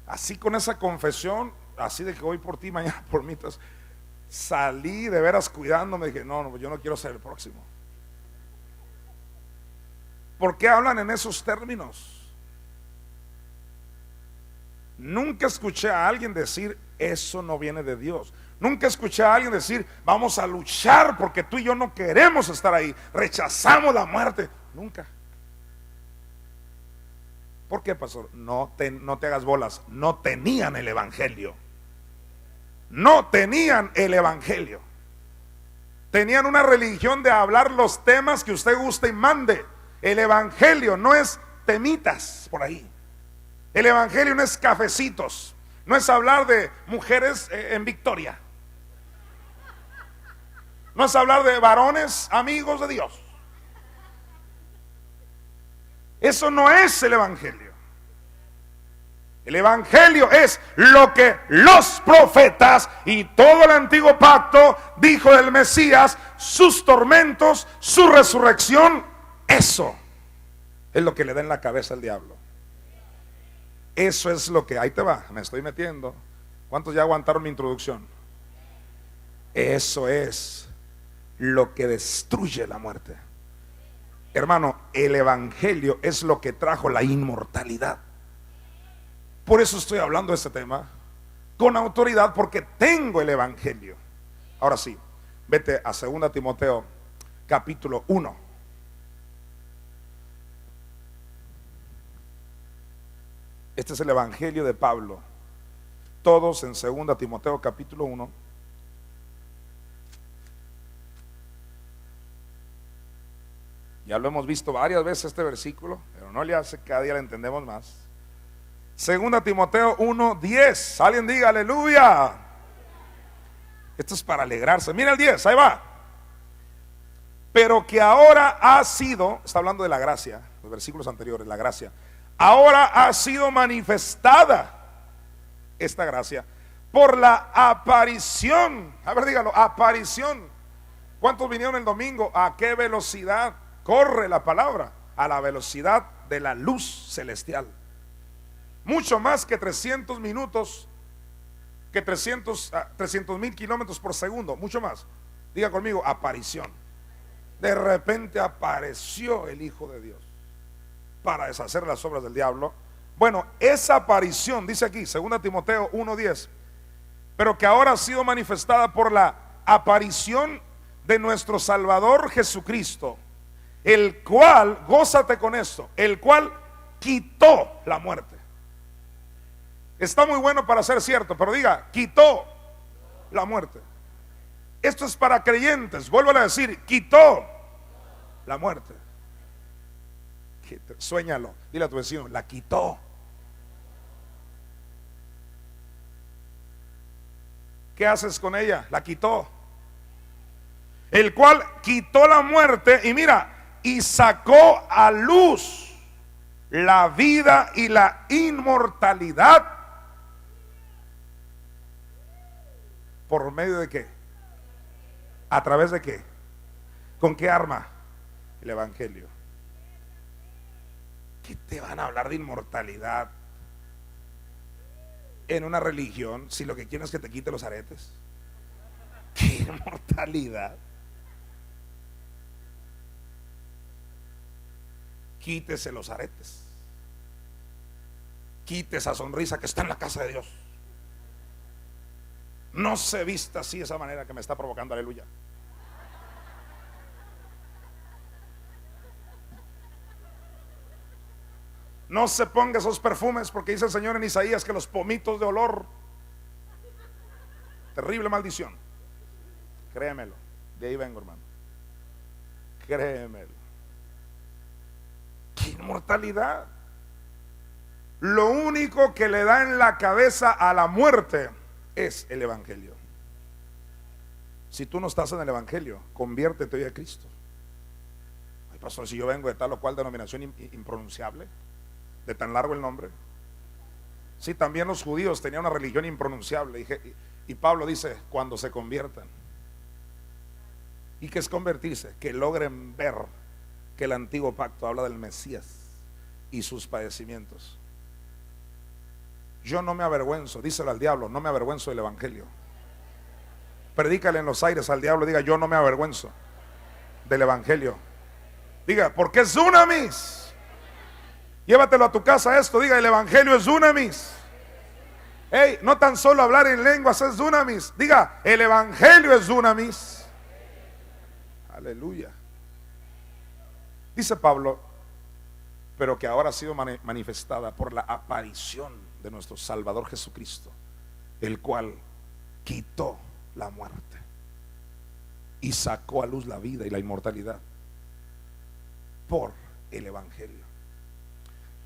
Así con esa confesión, así de que hoy por ti, mañana por mí. Entonces, salí de veras cuidándome, dije, no, yo no quiero ser el próximo. ¿Por qué hablan en esos términos? Nunca escuché a alguien decir, eso no viene de Dios. Nunca escuché a alguien decir, vamos a luchar porque tú y yo no queremos estar ahí, rechazamos la muerte. Nunca. ¿Por qué, pastor? No te hagas bolas. No tenían el Evangelio. No tenían el Evangelio. Tenían una religión de hablar los temas que usted guste y mande. El Evangelio no es temitas por ahí. El Evangelio no es cafecitos. No es hablar de mujeres en victoria. No es hablar de varones amigos de Dios. Eso no es el Evangelio. El Evangelio es lo que los profetas y todo el antiguo pacto dijo del Mesías, sus tormentos, su resurrección. Eso es lo que le da en la cabeza al diablo. Eso es lo que, ahí te va, me estoy metiendo. ¿Cuántos ya aguantaron mi introducción? Eso es lo que destruye la muerte. Hermano, el Evangelio es lo que trajo la inmortalidad. Por eso estoy hablando de este tema con autoridad, porque tengo el Evangelio. Ahora sí, vete a 2 Timoteo capítulo 1. Este es el Evangelio de Pablo. Todos en 2 Timoteo capítulo 1. Ya lo hemos visto varias veces este versículo, pero no le hace, cada día lo entendemos más. 2 Timoteo 1:10. Alguien diga aleluya. Esto es para alegrarse. Mira el 10, ahí va. Pero que ahora ha sido, está hablando de la gracia, los versículos anteriores, la gracia. Ahora ha sido manifestada esta gracia por la aparición. A ver, dígalo, aparición. ¿Cuántos vinieron el domingo? ¿A qué velocidad corre la palabra? A la velocidad de la luz celestial. Mucho más que 300 minutos, que 300,000 kilómetros por segundo, mucho más. Diga conmigo, aparición. De repente apareció el Hijo de Dios para deshacer las obras del diablo. Bueno, esa aparición, dice aquí, 2 Timoteo 1:10, pero que ahora ha sido manifestada por la aparición de nuestro Salvador Jesucristo, el cual, gózate con esto, el cual quitó la muerte. Está muy bueno para ser cierto, pero diga, quitó la muerte. Esto es para creyentes, vuelvo a decir, quitó la muerte. Suéñalo, dile a tu vecino, la quitó. ¿Qué haces con ella? La quitó. El cual quitó la muerte y mira, y sacó a luz la vida y la inmortalidad. ¿Por medio de qué? ¿A través de qué? ¿Con qué arma? El Evangelio. ¿Qué te van a hablar de inmortalidad en una religión si lo que quieren es que te quite los aretes? ¿Qué inmortalidad? Quítese los aretes, quite esa sonrisa que está en la casa de Dios. No se vista así, esa manera que me está provocando, aleluya. No se ponga esos perfumes, porque dice el Señor en Isaías que los pomitos de olor, terrible maldición. Créemelo, de ahí vengo, hermano. Créemelo. ¡Qué inmortalidad! Lo único que le da en la cabeza a la muerte es el Evangelio. Si tú no estás en el Evangelio, conviértete hoy a Cristo. Ay, pastor, si yo vengo de tal o cual denominación impronunciable, de tan largo el nombre. Sí, también los judíos tenían una religión impronunciable. Y Pablo dice, cuando se conviertan. ¿Y qué es convertirse? Que logren ver que el antiguo pacto habla del Mesías y sus padecimientos. Yo no me avergüenzo, díselo al diablo, no me avergüenzo del Evangelio. Predícale en los aires al diablo, diga, yo no me avergüenzo del Evangelio. Diga, porque es dunamis. Llévatelo a tu casa esto, diga, el Evangelio es dunamis. Hey, no tan solo hablar en lenguas es dunamis, diga, el Evangelio es dunamis. Aleluya. Dice Pablo, pero que ahora ha sido manifestada por la aparición de nuestro Salvador Jesucristo, el cual quitó la muerte y sacó a luz la vida y la inmortalidad por el Evangelio.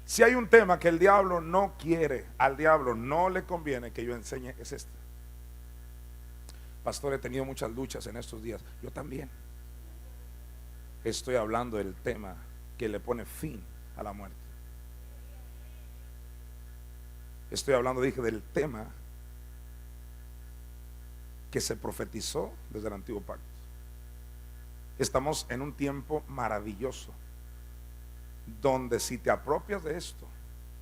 Si hay un tema que el diablo no quiere, al diablo no le conviene que yo enseñe, es este. Pastor, he tenido muchas luchas en estos días. Yo también. Estoy hablando del tema que le pone fin a la muerte. Estoy hablando, dije, del tema que se profetizó desde el antiguo pacto. Estamos en un tiempo maravilloso, donde si te apropias de esto,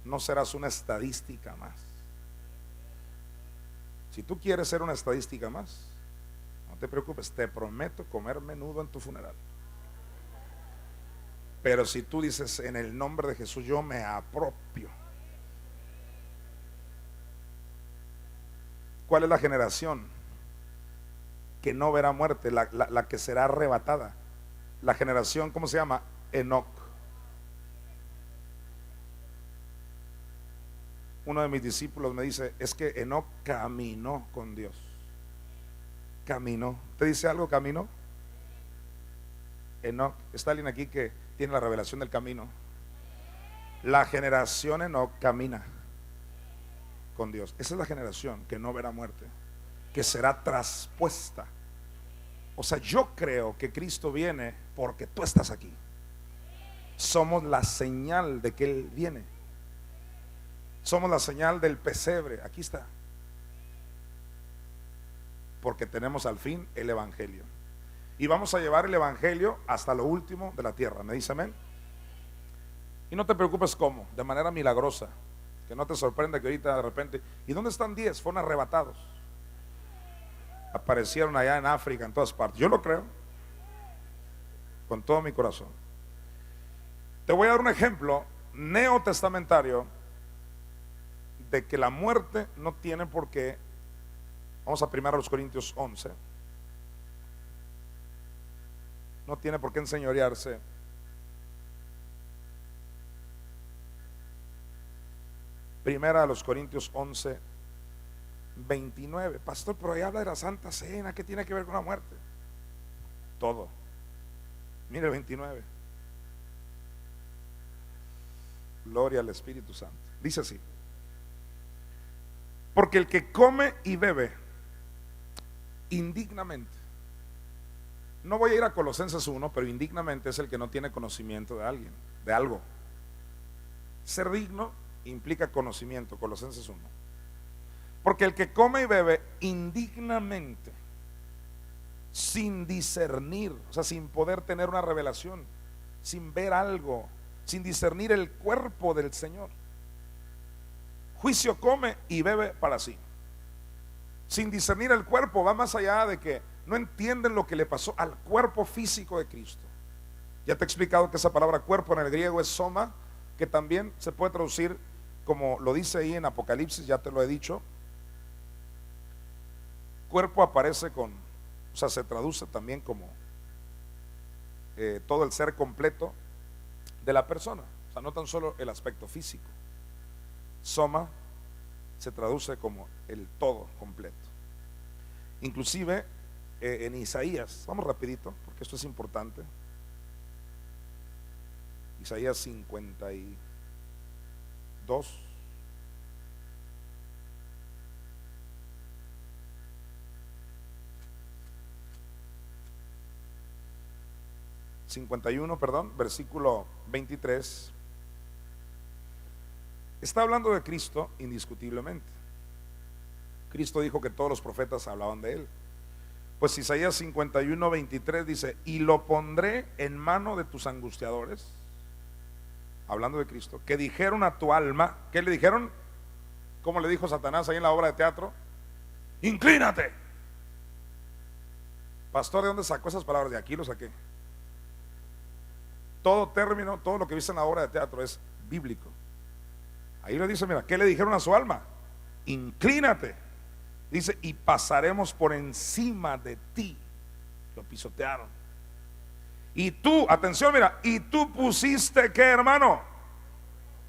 no serás una estadística más. Si tú quieres ser una estadística más, no te preocupes, te prometo comer menudo en tu funeral. Pero si tú dices, en el nombre de Jesús yo me apropio. ¿Cuál es la generación que no verá muerte? La que será arrebatada. La generación, ¿cómo se llama? Enoc. uno de mis discípulos me dice, es que Enoc caminó con Dios. Caminó. ¿Te dice algo, caminó? Enoc, ¿está alguien aquí que tiene la revelación del camino? La generación Enoc camina con Dios. Esa es la generación que no verá muerte, que será traspuesta. O sea, yo creo que Cristo viene porque tú estás aquí. Somos la señal de que Él viene. Somos la señal del pesebre. Aquí está. Porque tenemos al fin el Evangelio. Y vamos a llevar el Evangelio hasta lo último de la tierra. ¿Me dice amén? Y no te preocupes cómo, de manera milagrosa. Que no te sorprenda que ahorita de repente, ¿y dónde están 10? Fueron arrebatados. Aparecieron allá en África, en todas partes. Yo lo creo con todo mi corazón. Te voy a dar un ejemplo neotestamentario de que la muerte no tiene por qué. Vamos a 1 Corintios 11. No tiene por qué enseñorearse. Primera a los Corintios 11, 29. Pastor, pero ahí habla de la Santa Cena. ¿Qué tiene que ver con la muerte? Todo. Mire el 29. Gloria al Espíritu Santo. Dice así: porque el que come y bebe indignamente, no voy a ir a Colosenses 1, pero indignamente es el que no tiene conocimiento de alguien, de algo. Ser digno implica conocimiento, Colosenses 1. Porque el que come y bebe indignamente, sin discernir, o sea, sin poder tener una revelación, sin ver algo, sin discernir el cuerpo del Señor, juicio come y bebe para sí. Sin discernir el cuerpo, va más allá de que no entienden lo que le pasó al cuerpo físico de Cristo. Ya te he explicado que esa palabra cuerpo en el griego es soma, que también se puede traducir como lo dice ahí en Apocalipsis, ya te lo he dicho. Cuerpo aparece con, o sea, se traduce también como todo el ser completo de la persona, o sea, no tan solo el aspecto físico. Soma se traduce como el todo completo. Inclusive en Isaías, vamos rapidito porque esto es importante. Isaías 52. Perdón, versículo 23. Está hablando de Cristo indiscutiblemente. Cristo dijo que todos los profetas hablaban de Él. Pues Isaías 51, 23 dice: y lo pondré en mano de tus angustiadores, hablando de Cristo, que dijeron a tu alma. ¿Qué le dijeron? ¿Cómo le dijo Satanás ahí en la obra de teatro? Inclínate. Pastor, ¿de dónde sacó esas palabras? De aquí lo saqué. Todo término, todo lo que viste en la obra de teatro es bíblico. Ahí le dice, mira, ¿qué le dijeron a su alma? Inclínate. Dice, y pasaremos por encima de ti. Lo pisotearon. Y tú, atención, mira, y tú pusiste, ¿qué, hermano?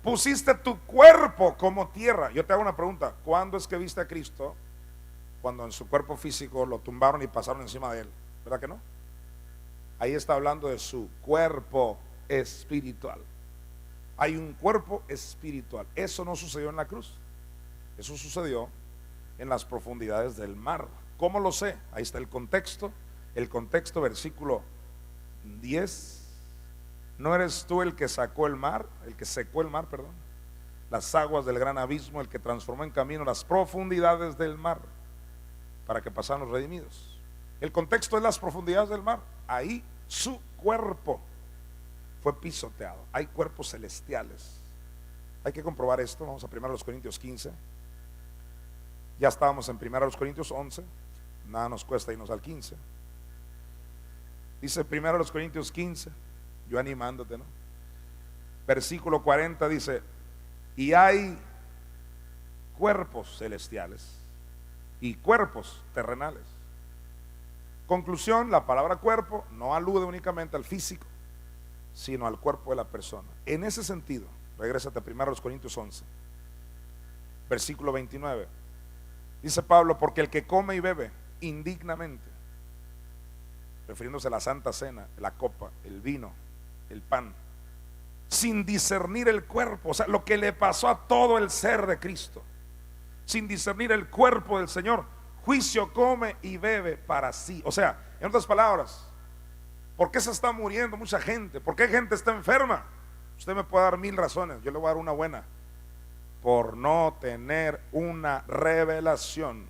Pusiste tu cuerpo como tierra. Yo te hago una pregunta: ¿cuándo es que viste a Cristo? Cuando en su cuerpo físico lo tumbaron y pasaron encima de él, ¿verdad que no? Ahí está hablando de su cuerpo espiritual. Hay un cuerpo espiritual. Eso no sucedió en la cruz. Eso sucedió en las profundidades del mar. ¿Cómo lo sé? Ahí está el contexto. El contexto, versículo 10. ¿No eres tú el que sacó el mar? El que secó el mar, perdón. Las aguas del gran abismo, el que transformó en camino las profundidades del mar, para que pasaran los redimidos. El contexto es las profundidades del mar. Ahí su cuerpo fue pisoteado. Hay cuerpos celestiales. Hay que comprobar esto. Vamos a 1 Corintios 15. Ya estábamos en 1 Corintios 11. Nada nos cuesta irnos al 15. Dice 1 Corintios 15, yo animándote, ¿no? Versículo 40 dice: y hay cuerpos celestiales y cuerpos terrenales. Conclusión: la palabra cuerpo no alude únicamente al físico, sino al cuerpo de la persona. En ese sentido, regrésate a 1 Corintios 11. versículo 29. Dice Pablo, porque el que come y bebe indignamente, refiriéndose a la santa cena, la copa, el vino, el pan, sin discernir el cuerpo, o sea, lo que le pasó a todo el ser de Cristo, sin discernir el cuerpo del Señor, juicio come y bebe para sí. O sea, en otras palabras, ¿por qué se está muriendo mucha gente? ¿Por qué gente está enferma? Usted me puede dar 1000 razones, yo le voy a dar una buena: por no tener una revelación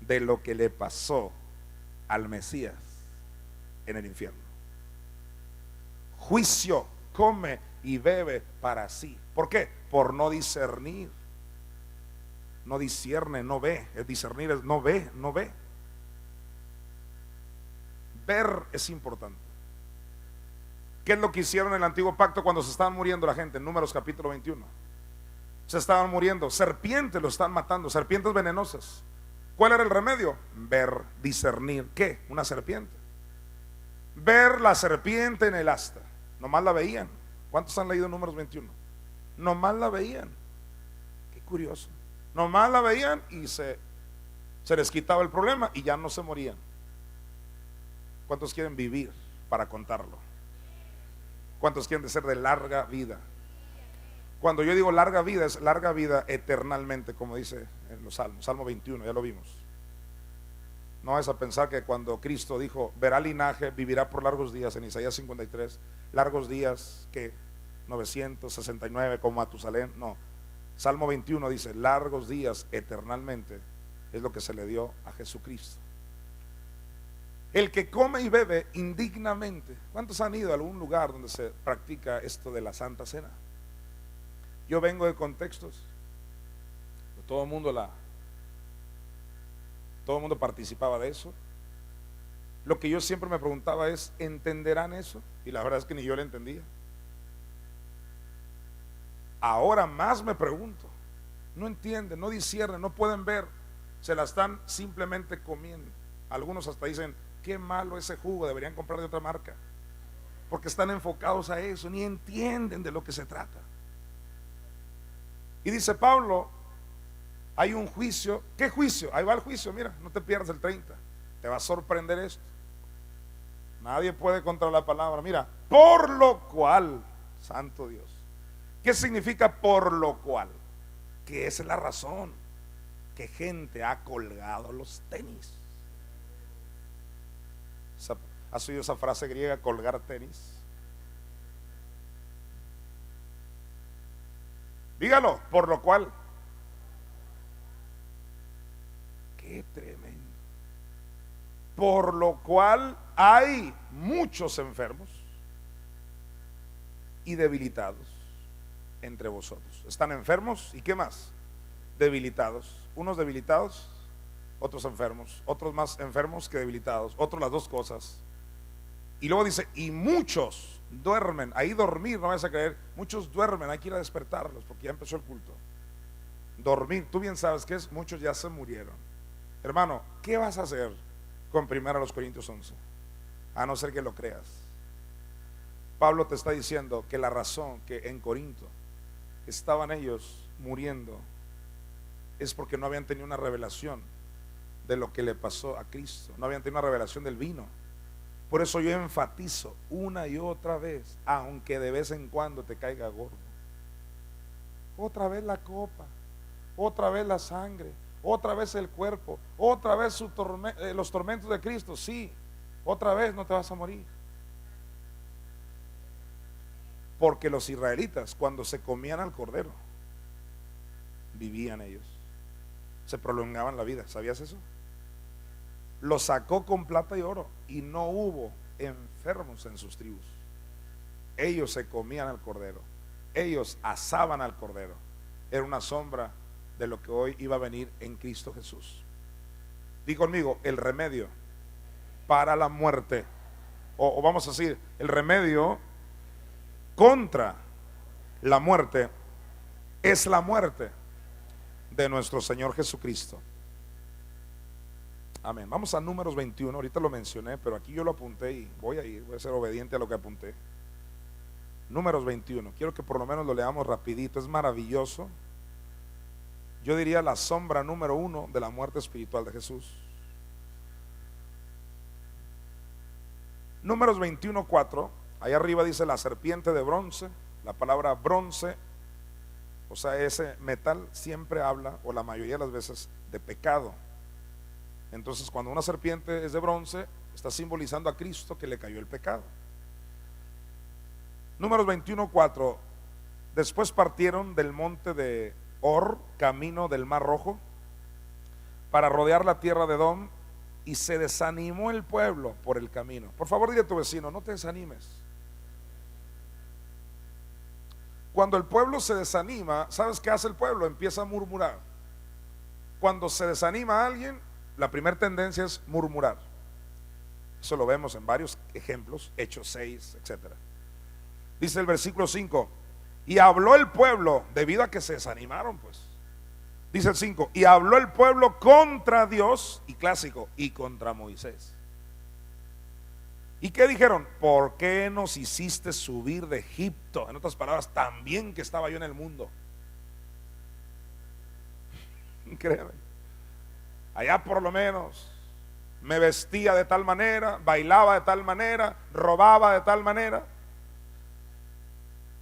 de lo que le pasó al Mesías en el infierno. Juicio come y bebe para sí. ¿Por qué? Por no discernir. No discierne, no ve. El discernir es no ve, no ve. Ver es importante. ¿Qué es lo que hicieron en el antiguo pacto cuando se estaban muriendo la gente? En Números capítulo 21. Se estaban muriendo, serpientes lo están matando, serpientes venenosas. ¿Cuál era el remedio? Ver, discernir. ¿Qué? Una serpiente. Ver la serpiente en el asta. Nomás la veían. ¿Cuántos han leído Números 21? Nomás la veían. Qué curioso. Nomás la veían y se les quitaba el problema y ya no se morían. ¿Cuántos quieren vivir para contarlo? ¿Cuántos quieren ser de larga vida? Cuando yo digo larga vida, es larga vida eternalmente, como dice en los Salmos. Salmo 21, ya lo vimos. No es a pensar que cuando Cristo dijo, verá linaje, vivirá por largos días, en Isaías 53, largos días que 969 como Matusalén. No, Salmo 21 dice, largos días eternalmente es lo que se le dio a Jesucristo. El que come y bebe indignamente. ¿Cuántos han ido a algún lugar donde se practica esto de la Santa Cena? Yo vengo de contextos, todo el mundo participaba de eso. Lo que yo siempre me preguntaba es, ¿entenderán eso? Y la verdad es que ni yo lo entendía. Ahora más me pregunto, no entienden, no disciernen, no pueden ver, se la están simplemente comiendo. Algunos hasta dicen, qué malo ese jugo, deberían comprar de otra marca, porque están enfocados a eso, ni entienden de lo que se trata. Y dice Pablo, hay un juicio. ¿Qué juicio? Ahí va el juicio, mira, no te pierdas el 30. Te va a sorprender esto. Nadie puede contra la palabra. Mira, por lo cual, santo Dios. ¿Qué significa por lo cual? Que es la razón que gente ha colgado los tenis. ¿Has oído esa frase griega, colgar tenis? Dígalo, por lo cual. Qué tremendo. Por lo cual hay muchos enfermos y debilitados entre vosotros. Están enfermos y ¿qué más? Debilitados. Unos debilitados, otros enfermos, otros más enfermos que debilitados, otros las dos cosas. Y luego dice, y muchos duermen. Ahí dormir, no vas a creer, muchos duermen, hay que ir a despertarlos porque ya empezó el culto. Dormir, tú bien sabes que es, muchos ya se murieron. Hermano, ¿qué vas a hacer con 1 Corintios 11? A no ser que lo creas. Pablo te está diciendo que la razón que en Corinto estaban ellos muriendo es porque no habían tenido una revelación de lo que le pasó a Cristo, no habían tenido una revelación del vino. Por eso yo enfatizo una y otra vez, aunque de vez en cuando te caiga gordo, otra vez la copa, otra vez la sangre, otra vez el cuerpo, otra vez los tormentos de Cristo. Sí, otra vez no te vas a morir. Porque los israelitas, cuando se comían al cordero, vivían ellos, se prolongaban la vida. ¿Sabías eso? Lo sacó con plata y oro y no hubo enfermos en sus tribus. Ellos se comían al cordero, ellos asaban al cordero. Era una sombra de lo que hoy iba a venir en Cristo Jesús. Di conmigo, el remedio para la muerte, o vamos a decir, el remedio contra la muerte es la muerte de nuestro Señor Jesucristo. Amén. Vamos a Números 21, ahorita lo mencioné, pero aquí yo lo apunté y voy a ser obediente a lo que apunté. Números 21, quiero que por lo menos lo leamos rapidito, es maravilloso. yo diría la sombra número uno de la muerte espiritual de Jesús. Números 21:4, ahí arriba dice la serpiente de bronce. La palabra bronce, o sea, ese metal siempre habla, o la mayoría de las veces, de pecado. Entonces, cuando una serpiente es de bronce, está simbolizando a Cristo, que le cayó el pecado. Números 21:4, después partieron del monte de Hor, camino del Mar Rojo, para rodear la tierra de Edom, y se desanimó el pueblo por el camino. Por favor, dile a tu vecino, no te desanimes. Cuando el pueblo se desanima, ¿sabes qué hace el pueblo? Empieza a murmurar. Cuando se desanima a alguien, la primera tendencia es murmurar. Eso lo vemos en varios ejemplos, Hechos 6, etcétera. Dice el versículo 5, y habló el pueblo, debido a que se desanimaron, pues. Dice el 5, y habló el pueblo contra Dios, y clásico, y contra Moisés. ¿Y qué dijeron? ¿Por qué nos hiciste subir de Egipto? En otras palabras, tan bien que estaba yo en el mundo. Créeme, allá por lo menos me vestía de tal manera, bailaba de tal manera, robaba de tal manera.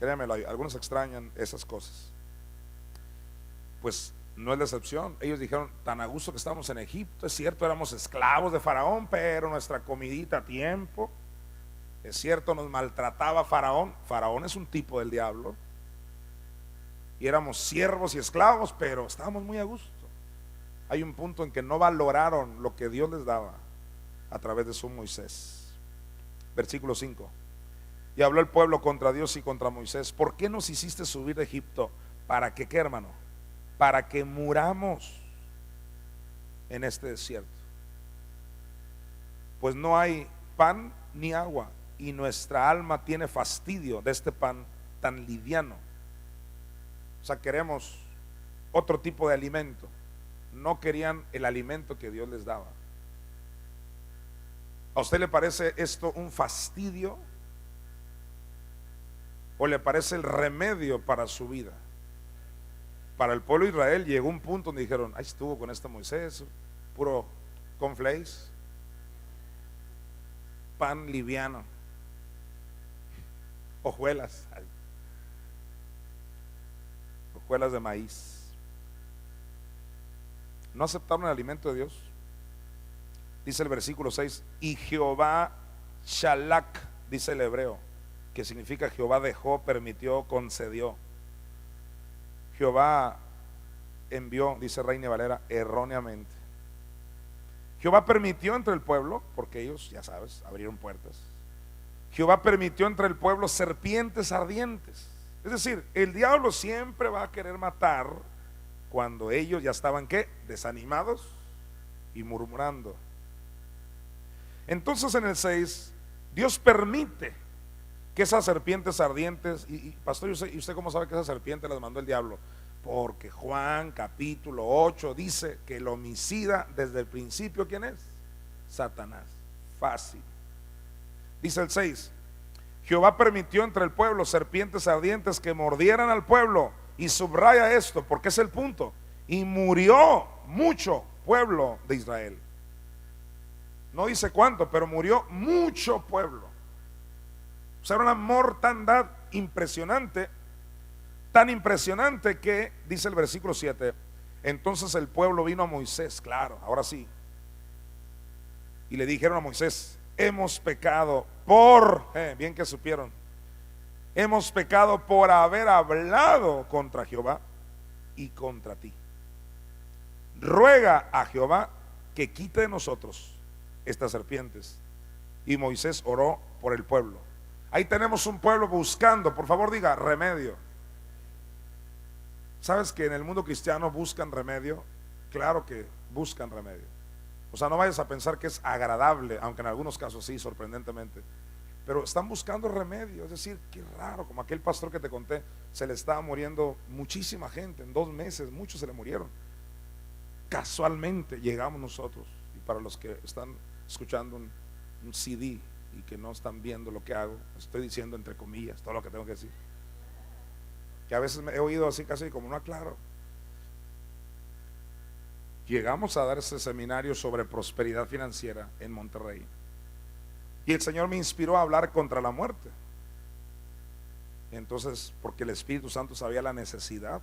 Créanmelo, algunos extrañan esas cosas. Pues no es la excepción. Ellos dijeron, tan a gusto que estamos en Egipto. Es cierto, éramos esclavos de Faraón, pero nuestra comidita a tiempo. Es cierto, nos maltrataba Faraón. Faraón es un tipo del diablo. Y éramos siervos y esclavos, pero estábamos muy a gusto. Hay un punto en que no valoraron lo que Dios les daba a través de su Moisés. Versículo 5. Y habló el pueblo contra Dios y contra Moisés. ¿Por qué nos hiciste subir de Egipto? ¿Para que qué, hermano? Para que muramos en este desierto. Pues no hay pan ni agua, y nuestra alma tiene fastidio de este pan tan liviano. O sea, queremos otro tipo de alimento. No querían el alimento que Dios les daba. ¿A usted le parece esto un fastidio? ¿O le parece el remedio para su vida? Para el pueblo de Israel llegó un punto donde dijeron, ahí estuvo con este Moisés, puro cornflakes, pan liviano, hojuelas de maíz. No aceptaron el alimento de Dios. Dice el versículo 6, y Jehová Shalak, dice el hebreo, que significa Jehová dejó, permitió, concedió. Jehová envió, dice Reina Valera, erróneamente. Jehová permitió entre el pueblo, porque ellos, ya sabes, abrieron puertas. Jehová permitió entre el pueblo serpientes ardientes. Es decir, el diablo siempre va a querer matar cuando ellos ya estaban, ¿qué? Desanimados y murmurando. Entonces en el 6, Dios permite que esas serpientes ardientes, y pastor, ¿y usted cómo sabe que esas serpientes las mandó el diablo? Porque Juan capítulo 8 dice que el homicida desde el principio, ¿quién es? Satanás. Fácil. Dice el 6, Jehová permitió entre el pueblo serpientes ardientes que mordieran al pueblo, y subraya esto porque es el punto, y murió mucho pueblo de Israel. No dice cuánto, pero murió mucho pueblo. O sea, era una mortandad impresionante, tan impresionante que, dice el versículo 7, entonces el pueblo vino a Moisés, claro, ahora sí, y le dijeron a Moisés, hemos pecado por, bien que supieron, hemos pecado por haber hablado contra Jehová y contra ti. Ruega a Jehová que quite de nosotros estas serpientes. Y Moisés oró por el pueblo. Ahí tenemos un pueblo buscando, por favor diga, remedio. ¿Sabes que en el mundo cristiano buscan remedio? Claro que buscan remedio. O sea, no vayas a pensar que es agradable, aunque en algunos casos sí, sorprendentemente. Pero están buscando remedio. Es decir, qué raro, como aquel pastor que te conté, se le estaba muriendo muchísima gente. En 2 meses, muchos se le murieron. Casualmente llegamos nosotros. Y para los que están escuchando un CD y que no están viendo lo que hago, estoy diciendo entre comillas todo lo que tengo que decir, que a veces me he oído así casi como no aclaro. llegamos a dar ese seminario sobre prosperidad financiera en Monterrey. Y el Señor me inspiró a hablar contra la muerte. Entonces, porque el Espíritu Santo sabía la necesidad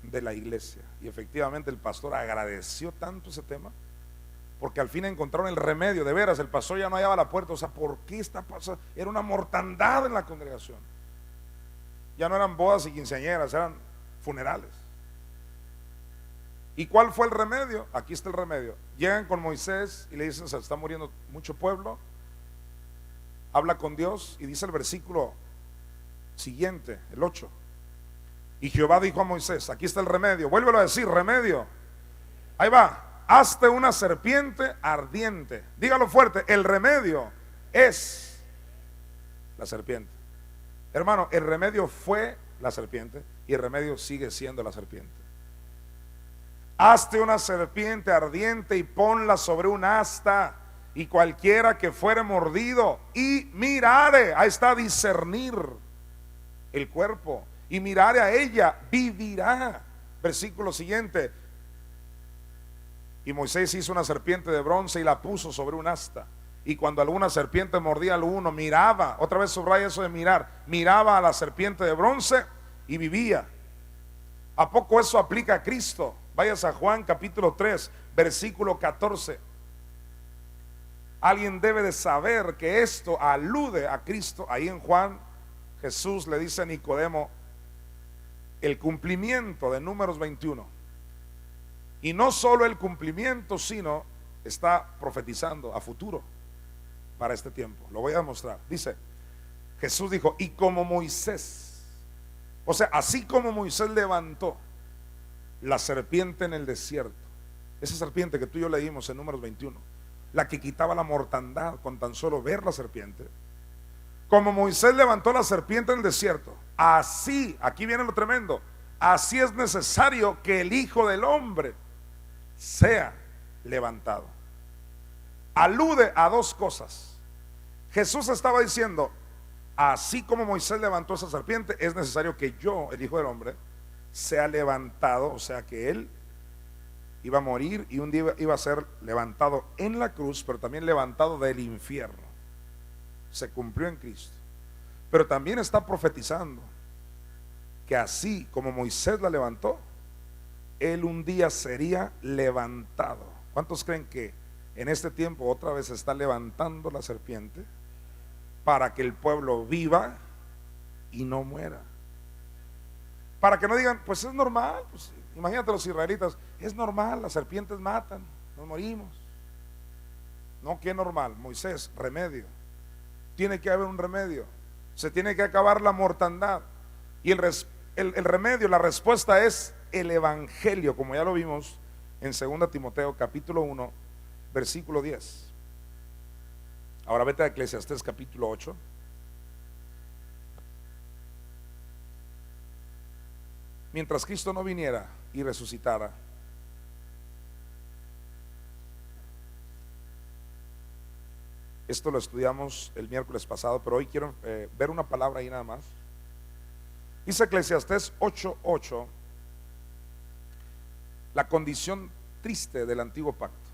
de la iglesia. Y efectivamente el pastor agradeció tanto ese tema, porque al fin encontraron el remedio. De veras, el pastor ya no hallaba la puerta. O sea, ¿por qué está pasando? Era una mortandad en la congregación. Ya no eran bodas y quinceañeras, eran funerales. ¿Y cuál fue el remedio? Aquí está el remedio. Llegan con Moisés y le dicen: se está muriendo mucho pueblo. Habla con Dios y dice el versículo siguiente, el 8: y Jehová dijo a Moisés, aquí está el remedio, vuélvelo a decir, remedio, ahí va, hazte una serpiente ardiente. Dígalo fuerte, el remedio es la serpiente. Hermano, el remedio fue la serpiente y el remedio sigue siendo la serpiente. Hazte una serpiente ardiente y ponla sobre un asta, y cualquiera que fuere mordido y mirare, ahí está, discernir el cuerpo, y mirare a ella, vivirá. Versículo siguiente: y Moisés hizo una serpiente de bronce y la puso sobre un asta, y cuando alguna serpiente mordía al uno, miraba, otra vez subraya eso de mirar, miraba a la serpiente de bronce y vivía. ¿A poco eso aplica a Cristo? Vayas a Juan capítulo 3, versículo 14. Alguien debe de saber que esto alude a Cristo. Ahí en Juan, Jesús le dice a Nicodemo el cumplimiento de Números 21. Y no solo el cumplimiento, sino está profetizando a futuro para este tiempo. Lo voy a demostrar. Dice, Jesús dijo, y como Moisés, o sea, así como Moisés levantó la serpiente en el desierto, esa serpiente que tú y yo leímos en Números 21, la que quitaba la mortandad con tan solo ver la serpiente, como Moisés levantó la serpiente en el desierto, así, aquí viene lo tremendo, así es necesario que el Hijo del Hombre sea levantado. Alude a dos cosas. Jesús estaba diciendo, así como Moisés levantó esa serpiente, es necesario que yo, el Hijo del Hombre, sea levantado, o sea que Él iba a morir y un día iba a ser levantado en la cruz, pero también levantado del infierno. Se cumplió en Cristo. Pero también está profetizando que así como Moisés la levantó, Él un día sería levantado. ¿Cuántos creen que en este tiempo otra vez se está levantando la serpiente para que el pueblo viva y no muera? Para que no digan, pues es normal, pues imagínate los israelitas, es normal, las serpientes matan, nos morimos. No, ¿qué normal? Moisés, remedio. Tiene que haber un remedio. Se tiene que acabar la mortandad. Y el remedio, la respuesta es el evangelio, como ya lo vimos en 2 Timoteo capítulo 1, versículo 10. Ahora vete a Eclesiastés capítulo 8. Mientras Cristo no viniera y resucitara, esto lo estudiamos el miércoles pasado, pero hoy quiero ver una palabra ahí nada más. Dice Eclesiastés 8:8, la condición triste del antiguo pacto.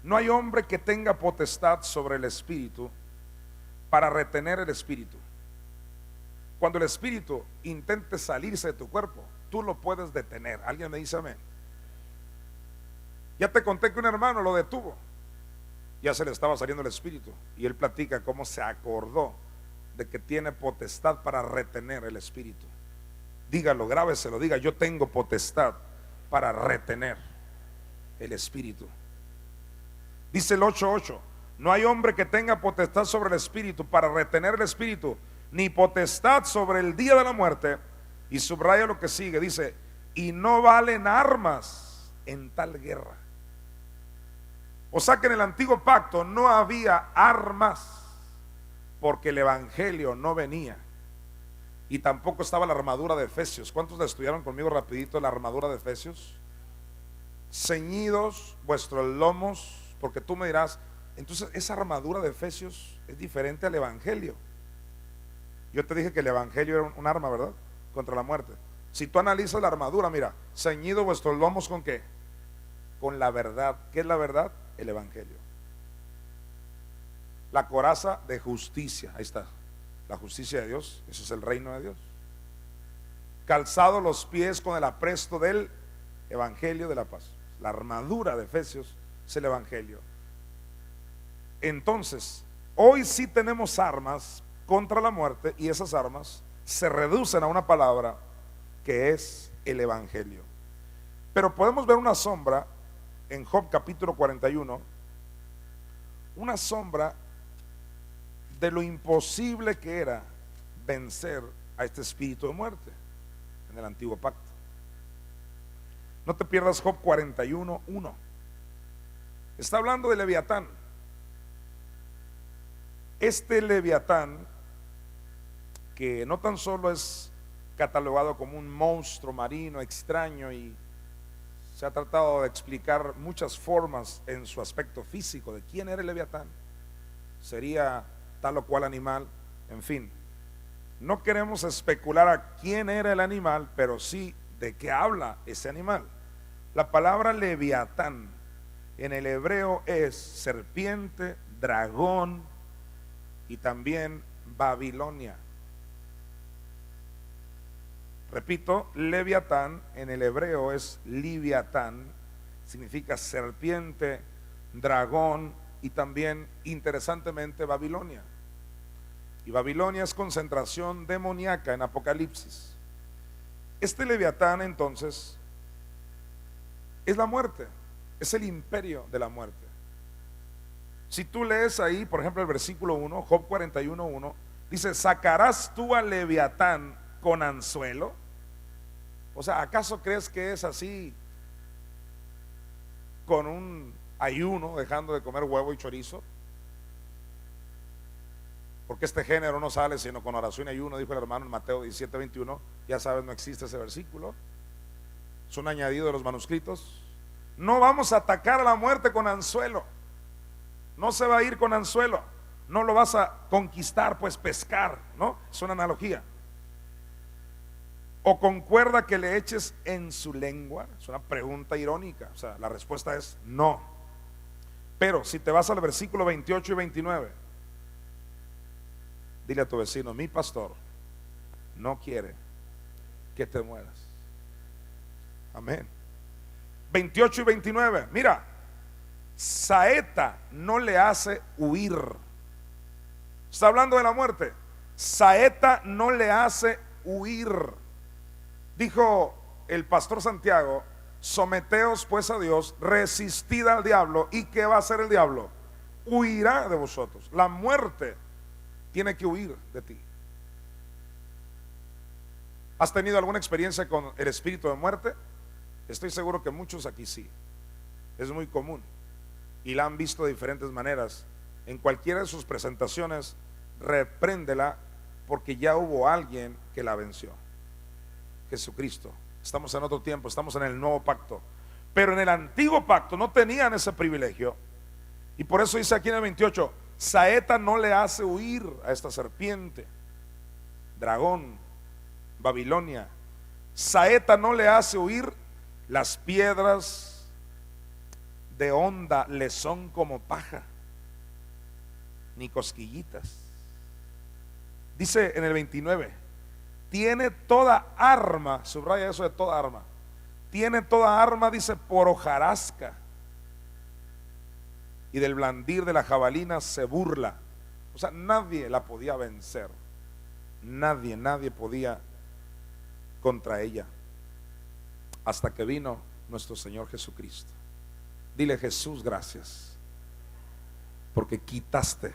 No hay hombre que tenga potestad sobre el espíritu para retener el espíritu. Cuando el espíritu intente salirse de tu cuerpo, tú lo puedes detener. ¿Alguien me dice amén? Ya te conté que un hermano lo detuvo. Ya se le estaba saliendo el espíritu y él platica cómo se acordó de que tiene potestad para retener el espíritu. Dígalo, grábeselo, diga, yo tengo potestad para retener el espíritu. Dice el 8:8, no hay hombre que tenga potestad sobre el espíritu para retener el espíritu, ni potestad sobre el día de la muerte. Y subraya lo que sigue, dice, y no valen armas en tal guerra. O sea que en el antiguo pacto no había armas, porque el evangelio no venía. Y tampoco estaba la armadura de Efesios. ¿Cuántos la estudiaron conmigo rapidito la armadura de Efesios? Ceñidos vuestros lomos, porque tú me dirás, entonces esa armadura de Efesios es diferente al evangelio. Yo te dije que el evangelio era un arma, ¿verdad? Contra la muerte. Si tú analizas la armadura, mira, ceñido vuestros lomos ¿con qué? con la verdad. ¿Qué es la verdad? El evangelio. La coraza de justicia, ahí está, la justicia de Dios, eso es el reino de Dios. Calzado los pies con el apresto del evangelio de la paz. La armadura de Efesios es el evangelio. Entonces, hoy sí tenemos armas contra la muerte, y esas armas se reducen a una palabra que es el evangelio. Pero podemos ver una sombra en Job capítulo 41, una sombra de lo imposible que era vencer a este espíritu de muerte en el antiguo pacto. No te pierdas Job 41:1. Está hablando de Leviatán. Este Leviatán, que no tan solo es catalogado como un monstruo marino extraño, y se ha tratado de explicar muchas formas en su aspecto físico de quién era el Leviatán, sería tal o cual animal, en fin. No queremos especular a quién era el animal, pero sí de qué habla ese animal. La palabra Leviatán en el hebreo es serpiente, dragón y también Babilonia. Repito, Leviatán en el hebreo es Liviatán, significa serpiente, dragón y también, interesantemente, Babilonia. Y Babilonia es concentración demoníaca en Apocalipsis. Este Leviatán entonces es la muerte, es el imperio de la muerte. Si tú lees ahí, por ejemplo, el versículo 1, Job 41:1, dice: ¿sacarás tú al Leviatán con anzuelo? O sea, ¿acaso crees que es así con un ayuno, dejando de comer huevo y chorizo? Porque este género no sale sino con oración y ayuno, dijo el hermano en Mateo 17:21. Ya sabes, no existe ese versículo, es un añadido de los manuscritos. No vamos a atacar a la muerte con anzuelo, no se va a ir con anzuelo, no lo vas a conquistar, pues pescar, ¿no? Es una analogía. O con cuerda que le eches en su lengua, es una pregunta irónica, o sea, la respuesta es no. Pero si te vas al versículo 28 y 29, dile a tu vecino: mi pastor no quiere que te mueras. Amén. 28 y 29, mira: saeta no le hace huir. Está hablando de la muerte. Saeta no le hace huir. Dijo el pastor Santiago: someteos pues a Dios, resistid al diablo. ¿Y qué va a hacer el diablo? Huirá de vosotros. La muerte tiene que huir de ti. ¿Has tenido alguna experiencia con el espíritu de muerte? Estoy seguro que muchos aquí sí. Es muy común y la han visto de diferentes maneras. En cualquiera de sus presentaciones, repréndela, porque ya hubo alguien que la venció: Jesucristo. Estamos en otro tiempo, estamos en el nuevo pacto. Pero en el antiguo pacto no tenían ese privilegio, y por eso dice aquí en el 28: saeta no le hace huir a esta serpiente, dragón, Babilonia. Saeta no le hace huir. Las piedras de honda le son como paja, ni cosquillitas. Dice en el 29: tiene toda arma, subraya eso de toda arma, tiene toda arma, dice, por hojarasca, y del blandir de la jabalina se burla. O sea, nadie la podía vencer, nadie podía contra ella, hasta que vino nuestro Señor Jesucristo. Dile: Jesús, gracias, porque quitaste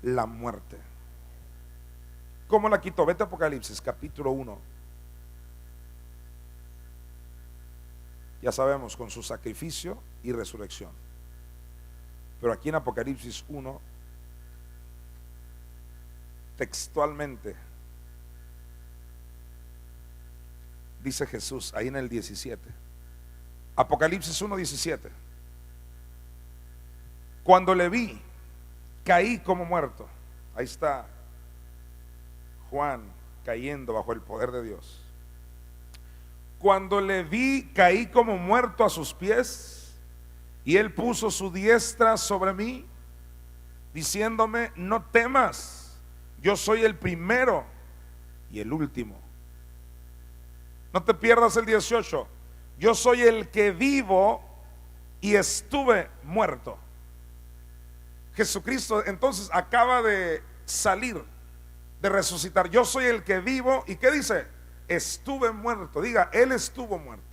la muerte. ¿Cómo la quitó? Vete a Apocalipsis capítulo 1. Ya sabemos, con su sacrificio y resurrección. Pero aquí en Apocalipsis 1, textualmente, dice Jesús ahí en el 17. Apocalipsis 1:17: cuando le vi, caí como muerto. Ahí está Juan cayendo bajo el poder de Dios. Cuando le vi, caí como muerto a sus pies, y él puso su diestra sobre mí, diciéndome: no temas, yo soy el primero y el último. No te pierdas el 18. Yo soy el que vivo y estuve muerto. Jesucristo entonces acaba de salir, de resucitar. Yo soy el que vivo, ¿y qué dice? Estuve muerto. Diga, él estuvo muerto.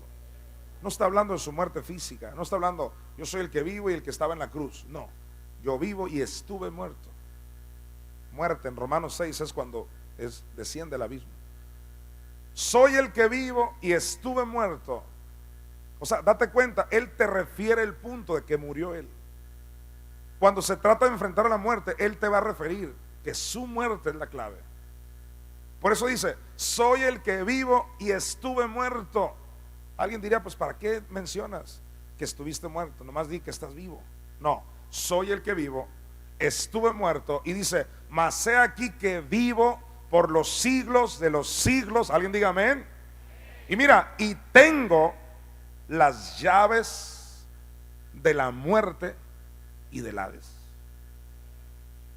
No está hablando de su muerte física, no está hablando yo soy el que vivo y el que estaba en la cruz. No, yo vivo y estuve muerto. Muerte en Romanos 6 es cuando desciende el abismo. Soy el que vivo y estuve muerto. O sea, date cuenta, él te refiere el punto de que murió él. Cuando se trata de enfrentar a la muerte, él te va a referir que su muerte es la clave. Por eso dice: soy el que vivo y estuve muerto. Alguien diría: pues ¿para qué mencionas que estuviste muerto? Nomás di que estás vivo. No, soy el que vivo, estuve muerto. Y dice: mas he aquí que vivo por los siglos de los siglos. Alguien diga amén. Y mira, y tengo las llaves de la muerte y del Hades.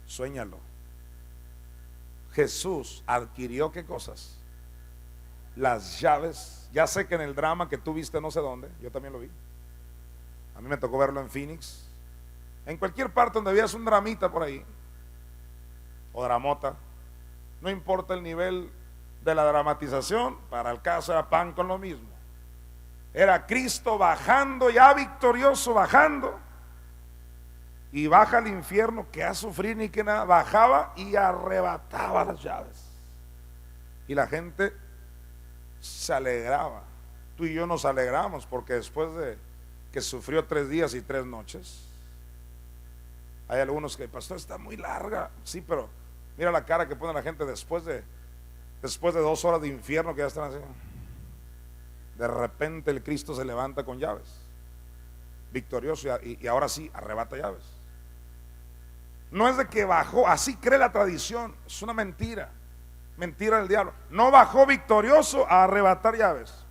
Suéñalo. Jesús adquirió ¿qué cosas? Las llaves. Ya sé que en el drama que tú viste no sé dónde, yo también lo vi. A mí me tocó verlo en Phoenix. En cualquier parte donde veas un dramita por ahí, o dramota, no importa el nivel de la dramatización, para el caso era pan con lo mismo. Era Cristo bajando, ya victorioso, bajando, y baja al infierno, que a sufrir ni que nada, bajaba y arrebataba las llaves. Y la gente se alegraba. Tú y yo nos alegramos porque después de que sufrió 3 días y 3 noches, hay algunos que: pastor, está muy larga. Sí, pero mira la cara que pone la gente después de 2 horas de infierno que ya están así. De repente el Cristo se levanta con llaves, victorioso, y ahora sí arrebata llaves. No es de que bajó, así cree la tradición, es una mentira, mentira del diablo. No bajó victorioso a arrebatar llaves.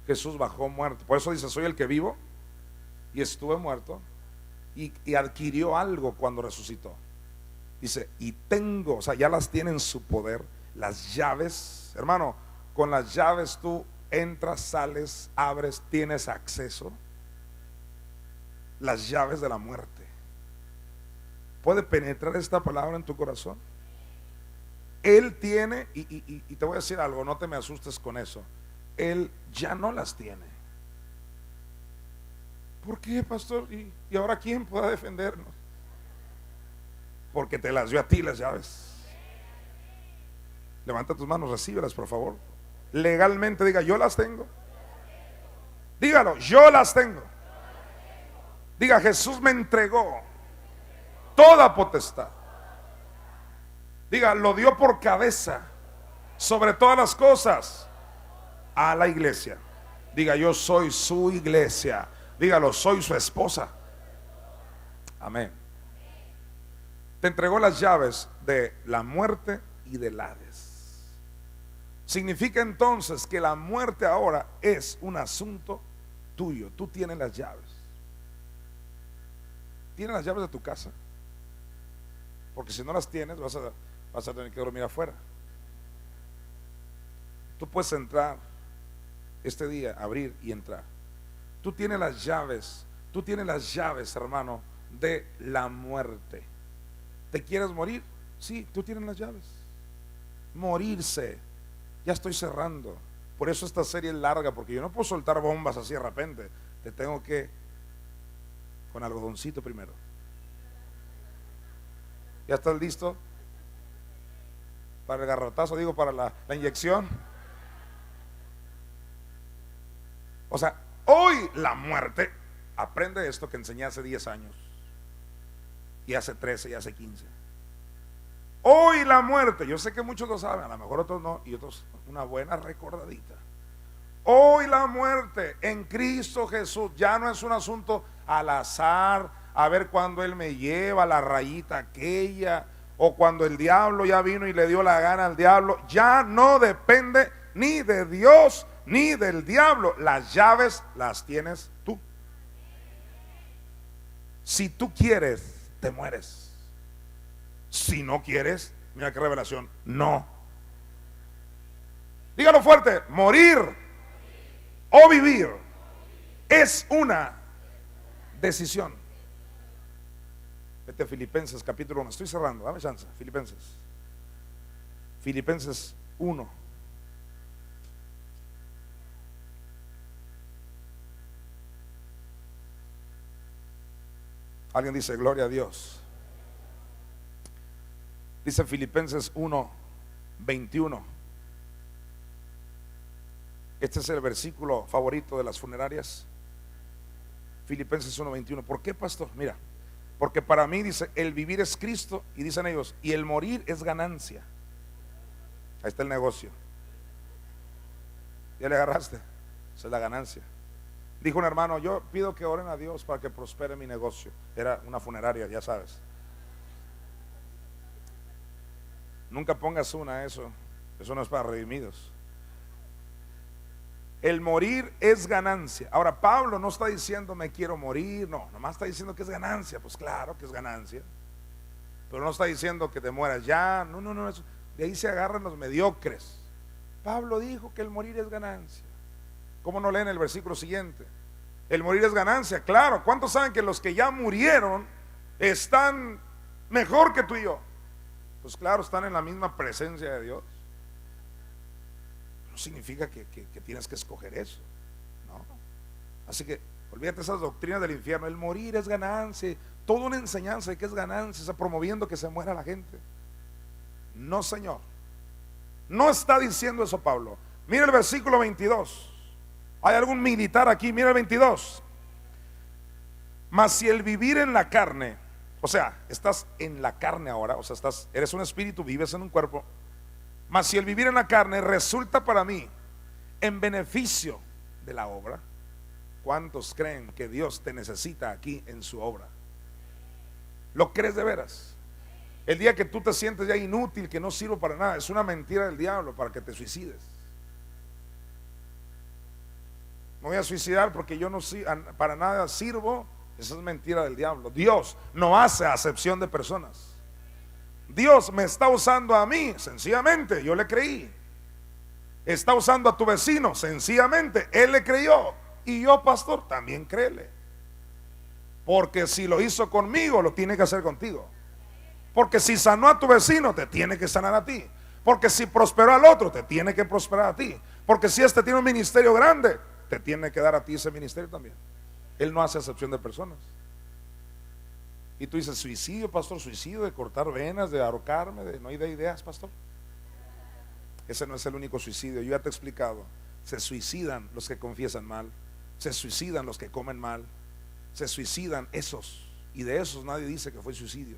Jesús bajó muerto. Por eso dice: soy el que vivo y estuve muerto, y adquirió algo cuando resucitó. Dice: y tengo, o sea, ya las tiene en su poder, las llaves. Hermano, con las llaves tú entras, sales, abres, tienes acceso. Las llaves de la muerte. ¿Puede penetrar esta palabra en tu corazón? Él tiene, y te voy a decir algo, no te me asustes con eso. Él ya no las tiene. ¿Por qué, pastor? ¿Y ahora quién pueda defendernos? Porque te las dio a ti las llaves. Levanta tus manos, recíbelas por favor. Legalmente diga: yo las tengo. Dígalo: yo las tengo. Diga: Jesús me entregó toda potestad. Diga: lo dio por cabeza sobre todas las cosas a la iglesia. Diga: yo soy su iglesia. Dígalo: soy su esposa. Amén. Te entregó las llaves de la muerte y del Hades. Significa entonces que la muerte ahora es un asunto tuyo. Tú tienes las llaves. ¿Tienes las llaves de tu casa? Porque si no las tienes, vas a tener que dormir afuera. Tú puedes entrar este día, abrir y entrar. Tú tienes las llaves. Tú tienes las llaves, hermano, de la muerte. ¿Te quieres morir? Sí, tú tienes las llaves. Morirse. Ya estoy cerrando. Por eso esta serie es larga, porque yo no puedo soltar bombas así de repente. Te tengo que con algodoncito primero. ¿Ya estás listo para el garrotazo? Digo, para la inyección. O sea, hoy la muerte, aprende esto que enseñé hace 10 años, y hace 13 y hace 15. Hoy la muerte, yo sé que muchos lo saben, a lo mejor otros no, y otros una buena recordadita. Hoy la muerte en Cristo Jesús ya no es un asunto al azar, a ver cuando Él me lleva la rayita aquella, o cuando el diablo ya vino y le dio la gana al diablo. Ya no depende ni de Dios ni del diablo. Las llaves las tienes tú. Si tú quieres, te mueres. Si no quieres, mira qué revelación, no. Dígalo fuerte: morir o vivir es una decisión. Vete a Filipenses capítulo 1. Estoy cerrando, dame chance. Filipenses 1. Alguien dice gloria a Dios. Dice Filipenses 1, 21. Este es el versículo favorito de las funerarias. Filipenses 1, 21. ¿Por qué, pastor? Mira, porque para mí, dice, el vivir es Cristo, y dicen ellos, y el morir es ganancia. Ahí está el negocio. ¿Ya le agarraste? Esa es la ganancia. Dijo un hermano: yo pido que oren a Dios para que prospere mi negocio. Era una funeraria, ya sabes. Nunca pongas eso no es para redimidos. El morir es ganancia. Ahora, Pablo no está diciendo me quiero morir, no, nomás está diciendo que es ganancia. Pues claro que es ganancia, pero no está diciendo que te mueras ya. No, eso, de ahí se agarran los mediocres. Pablo dijo que el morir es ganancia. ¿Cómo no leen el versículo siguiente? El morir es ganancia, claro. ¿Cuántos saben que los que ya murieron están mejor que tú y yo? Pues claro, están en la misma presencia de Dios. No significa que tienes que escoger eso, no. Así que olvídate esas doctrinas del infierno. El morir es ganancia, toda una enseñanza de que es ganancia, está promoviendo que se muera la gente. No, señor, no está diciendo eso Pablo. Mira el versículo 22. ¿Hay algún militar aquí? Mira el 22. Mas si el vivir en la carne, o sea, estás en la carne ahora, o sea, eres un espíritu, vives en un cuerpo. Mas si el vivir en la carne resulta para mí en beneficio de la obra. ¿Cuántos creen que Dios te necesita aquí en su obra? ¿Lo crees de veras? El día que tú te sientes ya inútil, que no sirvo para nada, es una mentira del diablo para que te suicides. Me voy a suicidar porque yo no para nada sirvo. Esa es mentira del diablo. Dios no hace acepción de personas. Dios me está usando a mí, sencillamente, yo le creí. Está usando a tu vecino, sencillamente, él le creyó. Y yo, pastor, también créele. Porque si lo hizo conmigo, lo tiene que hacer contigo. Porque si sanó a tu vecino, te tiene que sanar a ti. Porque si prosperó al otro, te tiene que prosperar a ti. Porque si este tiene un ministerio grande, te tiene que dar a ti ese ministerio también. Él no hace acepción de personas. Y tú dices: suicidio, pastor, suicidio de cortar venas, de ahorcarme, de no hay de ideas, pastor. Ese no es el único suicidio. Yo ya te he explicado. Se suicidan los que confiesan mal, se suicidan los que comen mal, se suicidan esos, y de esos nadie dice que fue suicidio,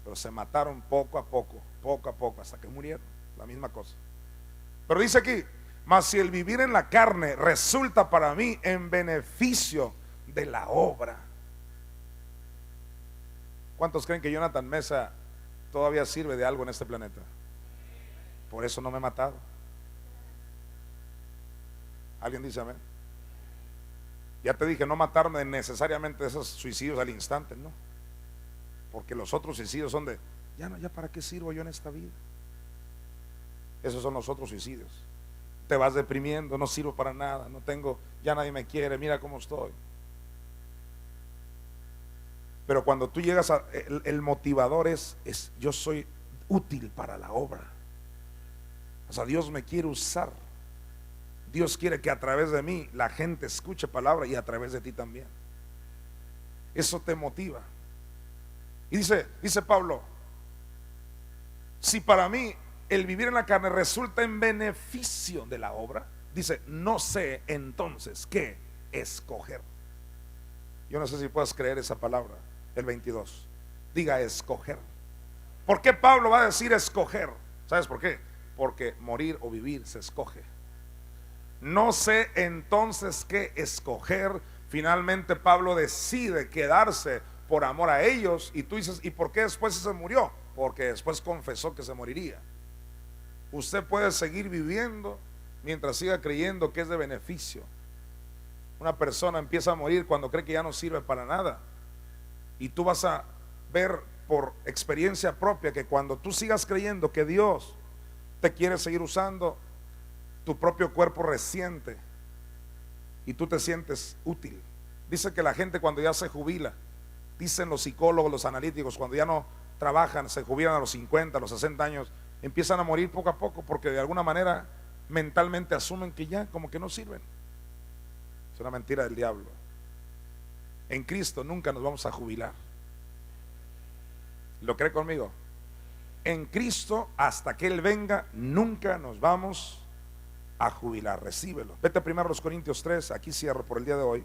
pero se mataron poco a poco, hasta que murieron. La misma cosa. Pero dice aquí: mas si el vivir en la carne resulta para mí en beneficio de la obra. ¿Cuántos creen que Jonathan Mesa todavía sirve de algo en este planeta? Por eso no me he matado. ¿Alguien dice amén? Ya te dije, no matarme necesariamente de esos suicidios al instante, no. Porque los otros suicidios son de ya para qué sirvo yo en esta vida. Esos son los otros suicidios. Te vas deprimiendo, no sirvo para nada, no tengo, ya nadie me quiere, mira cómo estoy. Pero cuando tú llegas a el motivador es yo soy útil para la obra. O sea, Dios me quiere usar. Dios quiere que a través de mí la gente escuche palabra, y a través de ti también. Eso te motiva. Y dice Pablo: si para mí el vivir en la carne resulta en beneficio de la obra, dice, no sé entonces qué escoger. Yo no sé si puedes creer esa palabra, el 22. Diga escoger. ¿Por qué Pablo va a decir escoger? ¿Sabes por qué? Porque morir o vivir se escoge. No sé entonces qué escoger. Finalmente Pablo decide quedarse por amor a ellos. Y tú dices, ¿y por qué después se murió? Porque después confesó que se moriría. Usted puede seguir viviendo mientras siga creyendo que es de beneficio. Una persona empieza a morir cuando cree que ya no sirve para nada. Y tú vas a ver por experiencia propia que cuando tú sigas creyendo que Dios te quiere seguir usando, tu propio cuerpo resiente y tú te sientes útil. Dice que la gente cuando ya se jubila, dicen los psicólogos, los analíticos, cuando ya no trabajan, se jubilan a los 50, a los 60 años, empiezan a morir poco a poco porque de alguna manera mentalmente asumen que ya como que no sirven. Es una mentira del diablo. En Cristo nunca nos vamos a jubilar. ¿Lo cree conmigo? En Cristo, hasta que Él venga, nunca nos vamos a jubilar. Recíbelo. Vete primero a los Corintios 3. Aquí cierro por el día de hoy.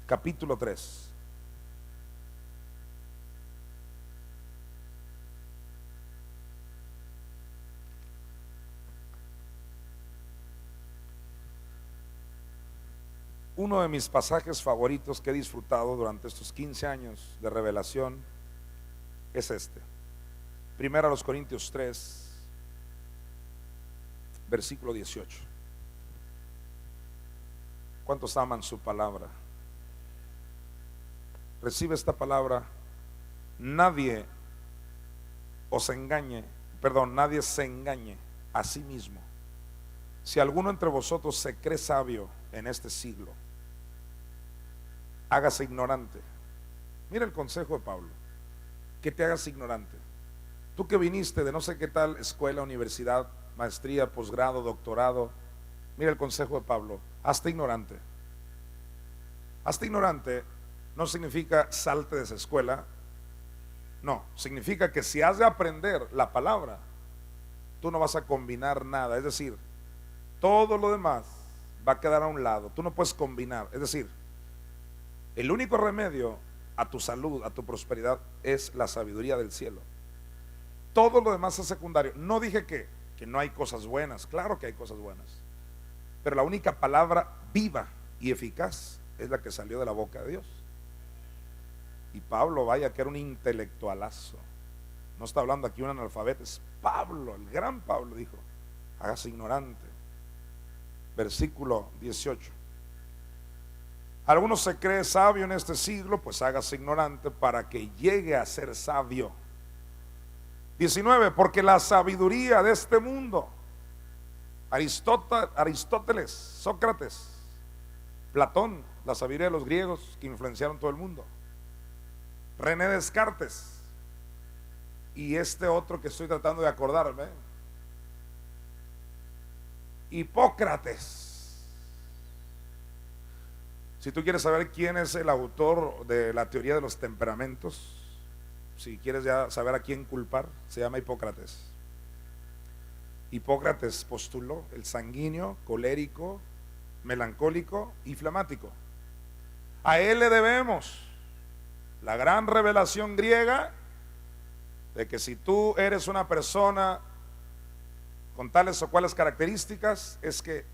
Capítulo 3. Uno de mis pasajes favoritos que he disfrutado durante estos 15 años de revelación es este. Primero a los Corintios 3, versículo 18. ¿Cuántos aman su palabra? Recibe esta palabra. Nadie nadie se engañe a sí mismo. Si alguno entre vosotros se cree sabio en este siglo, hágase ignorante. Mira el consejo de Pablo: que te hagas ignorante. Tú que viniste de no sé qué tal escuela, universidad, maestría, posgrado, doctorado, mira el consejo de Pablo: hazte ignorante. Hazte ignorante no significa salte de esa escuela. No, significa que si has de aprender la palabra, tú no vas a combinar nada. Es decir, todo lo demás va a quedar a un lado. Tú no puedes combinar. Es decir, el único remedio a tu salud, a tu prosperidad, es la sabiduría del cielo. Todo lo demás es secundario. No dije que no hay cosas buenas. Claro que hay cosas buenas, pero la única palabra viva y eficaz es la que salió de la boca de Dios. Y Pablo, vaya que era un intelectualazo. No está hablando aquí un analfabeto. Es Pablo, el gran Pablo, dijo: hágase ignorante. Versículo 18. Alguno se cree sabio en este siglo, pues hágase ignorante para que llegue a ser sabio. 19. Porque la sabiduría de este mundo, Aristóteles, Sócrates, Platón, la sabiduría de los griegos que influenciaron todo el mundo, René Descartes y este otro que estoy tratando de acordarme, Hipócrates. Si tú quieres saber quién es el autor de la teoría de los temperamentos, si quieres ya saber a quién culpar, se llama Hipócrates. Hipócrates postuló el sanguíneo, colérico, melancólico y flemático. A él le debemos la gran revelación griega de que si tú eres una persona con tales o cuales características, es que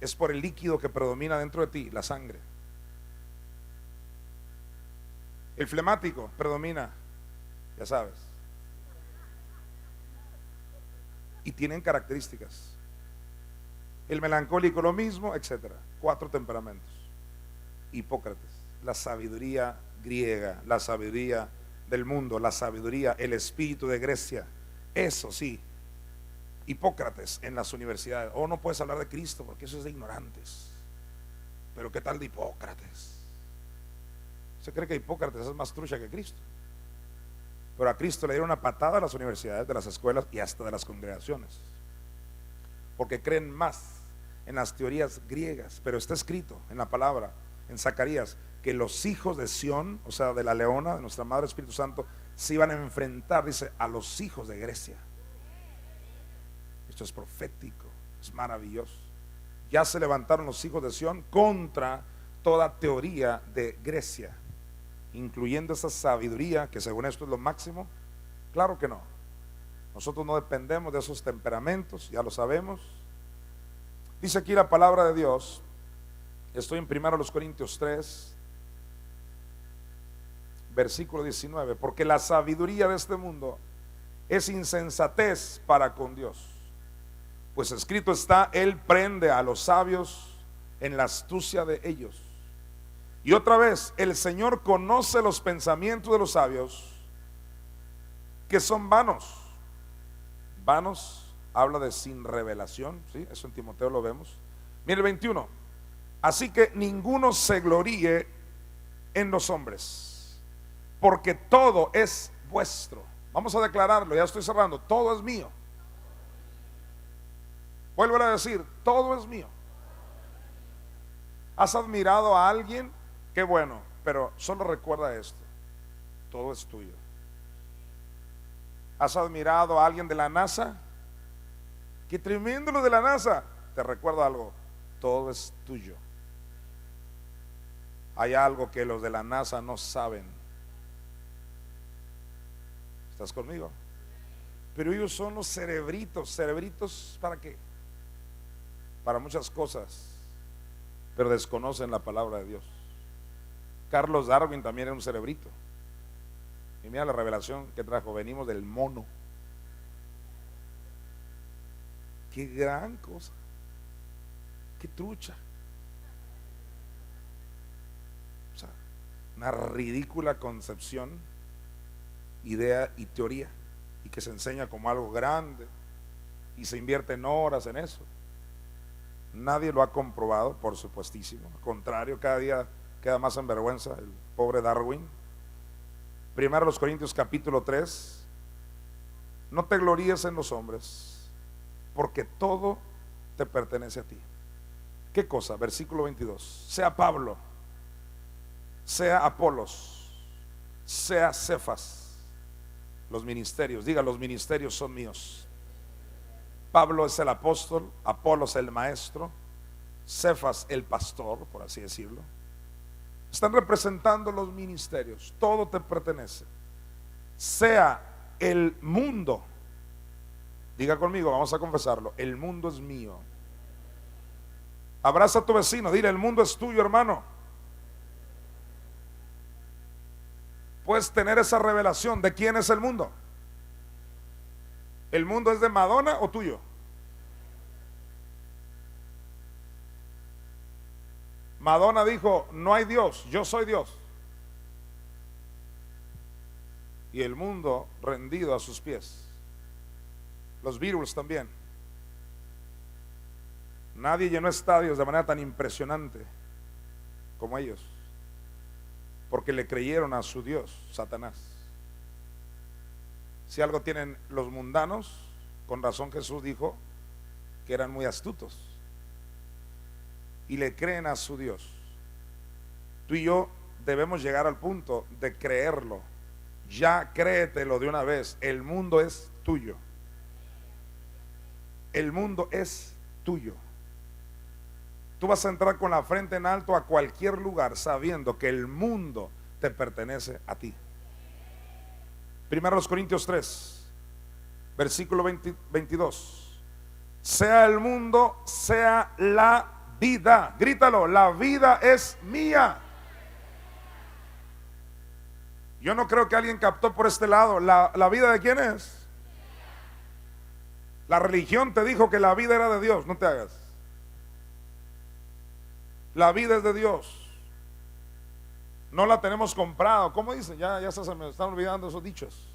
es por el líquido que predomina dentro de ti, la sangre. El flemático predomina, ya sabes, y tienen características. El melancólico lo mismo, etcétera. 4 temperamentos. Hipócrates, la sabiduría griega, la sabiduría del mundo, la sabiduría, el espíritu de Grecia. Eso sí, Hipócrates en las universidades. No puedes hablar de Cristo porque eso es de ignorantes. Pero ¿qué tal de Hipócrates? Se cree que Hipócrates es más trucha que Cristo. Pero a Cristo le dieron una patada a las universidades, de las escuelas y hasta de las congregaciones, porque creen más en las teorías griegas. Pero está escrito en la palabra, en Zacarías, que los hijos de Sión, o sea de la leona, de nuestra Madre Espíritu Santo, se iban a enfrentar, dice, a los hijos de Grecia. Esto es profético, es maravilloso. Ya se levantaron los hijos de Sión contra toda teoría de Grecia, incluyendo esa sabiduría que según esto es lo máximo. Claro que no. Nosotros no dependemos de esos temperamentos, ya lo sabemos. Dice aquí la palabra de Dios. Estoy en 1 Corintios 3, versículo 19. Porque la sabiduría de este mundo es insensatez para con Dios. Pues escrito está, Él prende a los sabios en la astucia de ellos. Y otra vez, el Señor conoce los pensamientos de los sabios, que son vanos. Vanos habla de sin revelación, ¿sí? Eso en Timoteo lo vemos. Mire el 21. Así que ninguno se gloríe en los hombres, porque todo es vuestro. Vamos a declararlo, ya estoy cerrando. Todo es mío. Vuelvo a decir, todo es mío. ¿Has admirado a alguien? Qué bueno, pero solo recuerda esto: todo es tuyo. ¿Has admirado a alguien de la NASA? Qué tremendo lo de la NASA. Te recuerdo algo: todo es tuyo. Hay algo que los de la NASA no saben. ¿Estás conmigo? Pero ellos son los cerebritos. ¿Cerebritos para qué? Para muchas cosas, pero desconocen la palabra de Dios. Carlos Darwin también era un cerebrito. Y mira la revelación que trajo: venimos del mono. Qué gran cosa. Qué trucha. O sea, una ridícula concepción, idea y teoría, y que se enseña como algo grande y se invierten horas en eso. Nadie lo ha comprobado, por supuestísimo. Al contrario, cada día queda más en vergüenza el pobre Darwin. Primero los Corintios capítulo 3. No te gloríes en los hombres, porque todo te pertenece a ti. ¿Qué cosa? Versículo 22. Sea Pablo, sea Apolos, sea Cefas. Los ministerios, diga, los ministerios son míos. Pablo es el apóstol, Apolos el maestro, Cefas el pastor, por así decirlo. Están representando los ministerios. Todo te pertenece. Sea el mundo, diga conmigo, vamos a confesarlo: el mundo es mío. Abraza a tu vecino, dile: el mundo es tuyo, hermano. Puedes tener esa revelación de quién es el mundo. ¿El mundo es de Madonna o tuyo? Madonna dijo: no hay Dios, yo soy Dios. Y el mundo rendido a sus pies. Los Beatles también. Nadie llenó estadios de manera tan impresionante como ellos, porque le creyeron a su Dios, Satanás. Si algo tienen los mundanos, con razón Jesús dijo que eran muy astutos, y le creen a su Dios. Tú y yo debemos llegar al punto de creerlo. Ya créetelo de una vez: el mundo es tuyo. El mundo es tuyo. Tú vas a entrar con la frente en alto a cualquier lugar sabiendo que el mundo te pertenece a ti. Primero los Corintios 3, versículo 22. Sea el mundo, sea la vida. Grítalo: la vida es mía. Yo no creo que alguien captó por este lado. ¿La vida de quién es? La religión te dijo que la vida era de Dios. No te hagas. La vida es de Dios. No la tenemos comprado. ¿Cómo dicen? Ya se me están olvidando esos dichos.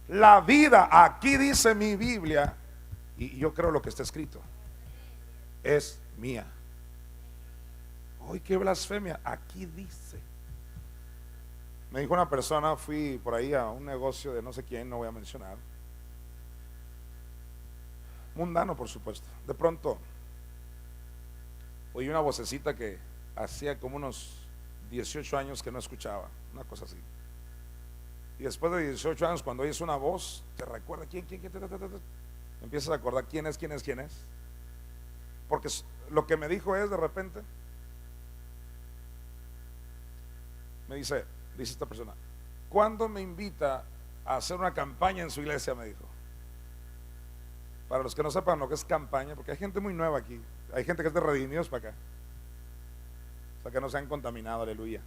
La vida, aquí dice mi Biblia, y yo creo lo que está escrito, es mía. ¡Ay, qué blasfemia! Aquí dice. Me dijo una persona, fui por ahí a un negocio de no sé quién, no voy a mencionar, mundano por supuesto. De pronto oí una vocecita que hacía como unos 18 años que no escuchaba, una cosa así. Y después de 18 años, cuando oyes una voz, te recuerda quién, empiezas a acordar quién es. Porque lo que me dijo es, de repente, me dice esta persona: ¿cuándo me invita a hacer una campaña en su iglesia? Me dijo. Para los que no sepan lo que es campaña, porque hay gente muy nueva aquí, hay gente que es de Redimidos para acá, o sea, que no se han contaminado, aleluya.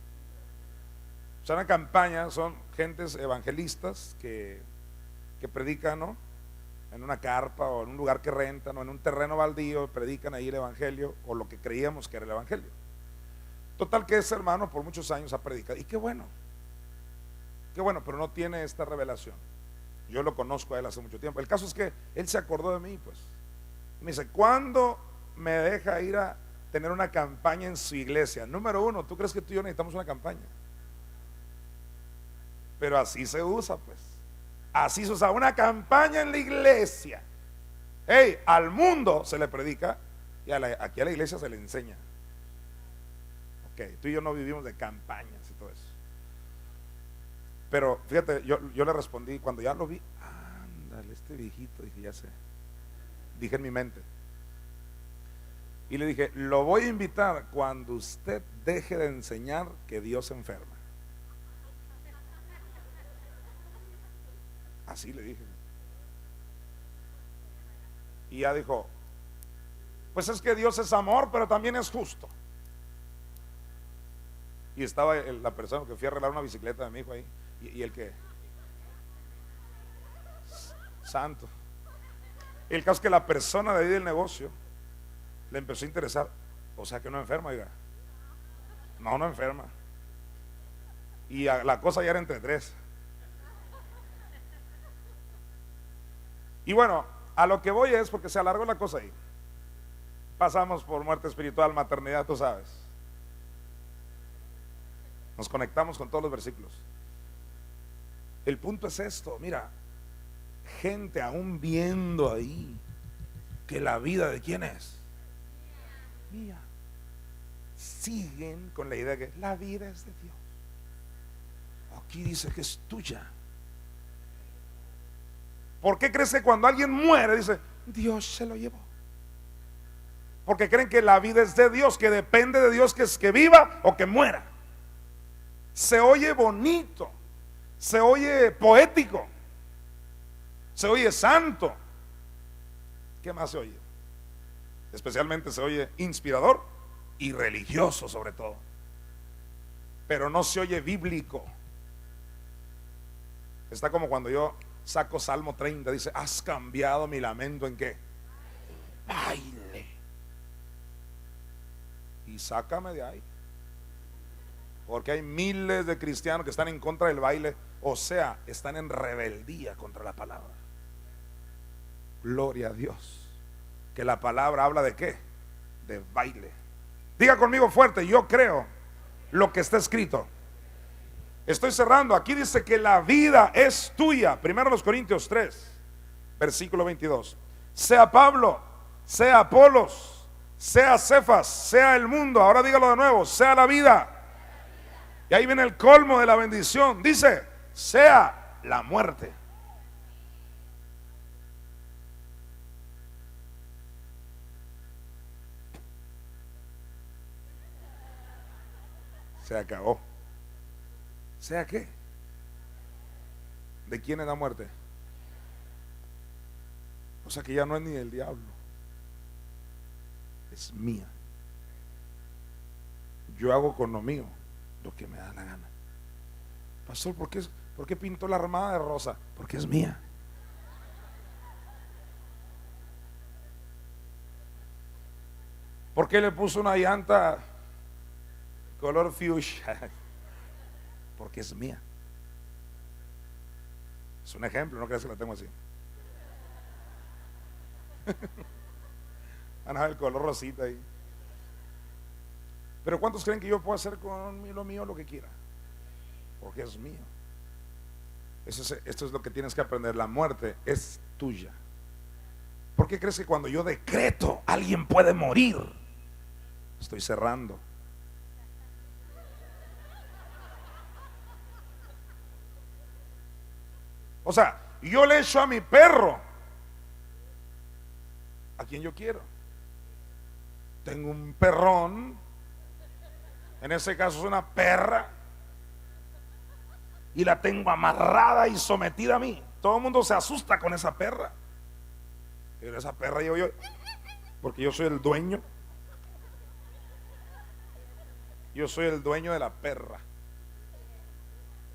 O sea, una campaña son gentes evangelistas que predican, ¿no?, en una carpa o en un lugar que rentan o en un terreno baldío, predican ahí el evangelio o lo que creíamos que era el evangelio. Total que ese hermano por muchos años ha predicado y qué bueno, pero no tiene esta revelación. Yo lo conozco a él hace mucho tiempo. El caso es que él se acordó de mí, pues. Y me dice, ¿cuándo me deja ir a tener una campaña en su iglesia? Número uno, ¿tú crees que tú y yo necesitamos una campaña? Pero así se usa, pues. Así se usa una campaña en la iglesia. Hey, al mundo se le predica y aquí a la iglesia se le enseña. Ok, tú y yo no vivimos de campañas y todo eso. Pero fíjate, yo le respondí cuando ya lo vi, ándale, este viejito, dije, ya sé. Dije en mi mente. Y le dije, lo voy a invitar cuando usted deje de enseñar que Dios enferma. Así le dije. Y ya dijo, pues es que Dios es amor, pero también es justo. Y estaba la persona que fui a arreglar una bicicleta de mi hijo ahí. Y el que santo. El caso es que la persona de ahí del negocio le empezó a interesar. O sea que no enferma, oiga. No enferma. Y la cosa ya era entre tres. Y bueno, a lo que voy es porque se alargó la cosa ahí. Pasamos por muerte espiritual, maternidad, tú sabes. Nos conectamos con todos los versículos. El punto es esto, mira, gente aún viendo ahí que la vida de quién es, mía, siguen con la idea de que la vida es de Dios. Aquí dice que es tuya. ¿Por qué crees que cuando alguien muere dice Dios se lo llevó? Porque creen que la vida es de Dios, que depende de Dios que viva o que muera. Se oye bonito, se oye poético, se oye santo. ¿Qué más se oye? Especialmente se oye inspirador y religioso sobre todo. Pero no se oye bíblico. Está como cuando yo saco Salmo 30, dice, has cambiado mi lamento en qué? Baile. Y sácame de ahí. Porque hay miles de cristianos que están en contra del baile, o sea, están en rebeldía contra la palabra. Gloria a Dios. Que la palabra habla de qué? De baile. Diga conmigo fuerte, yo creo lo que está escrito. Estoy cerrando, aquí dice que la vida es tuya. Primero los Corintios 3, versículo 22. Sea Pablo, sea Apolos, sea Cefas, sea el mundo. Ahora dígalo de nuevo, sea la vida. Y ahí viene el colmo de la bendición. Dice, sea la muerte. Se acabó. ¿Sea qué? ¿De quién es la muerte? O sea que ya no es ni del diablo, es mía. Yo hago con lo mío lo que me da la gana. Pastor, ¿por qué pintó la armada de rosa? Porque es mía. ¿Por qué le puso una llanta color fuchsia? Porque es mía. Es un ejemplo, no crees que la tengo así. Van a ver el color rosita ahí. Pero ¿cuántos creen que yo puedo hacer con lo mío lo que quiera? Porque es mío. Esto es lo que tienes que aprender. La muerte es tuya. ¿Por qué crees que cuando yo decreto alguien puede morir? Estoy cerrando. O sea, yo le echo a mi perro a quien yo quiero. Tengo un perrón, en ese caso es una perra, y la tengo amarrada y sometida a mí. Todo el mundo se asusta con esa perra. Pero esa perra llevo yo, porque yo soy el dueño. Yo soy el dueño de la perra.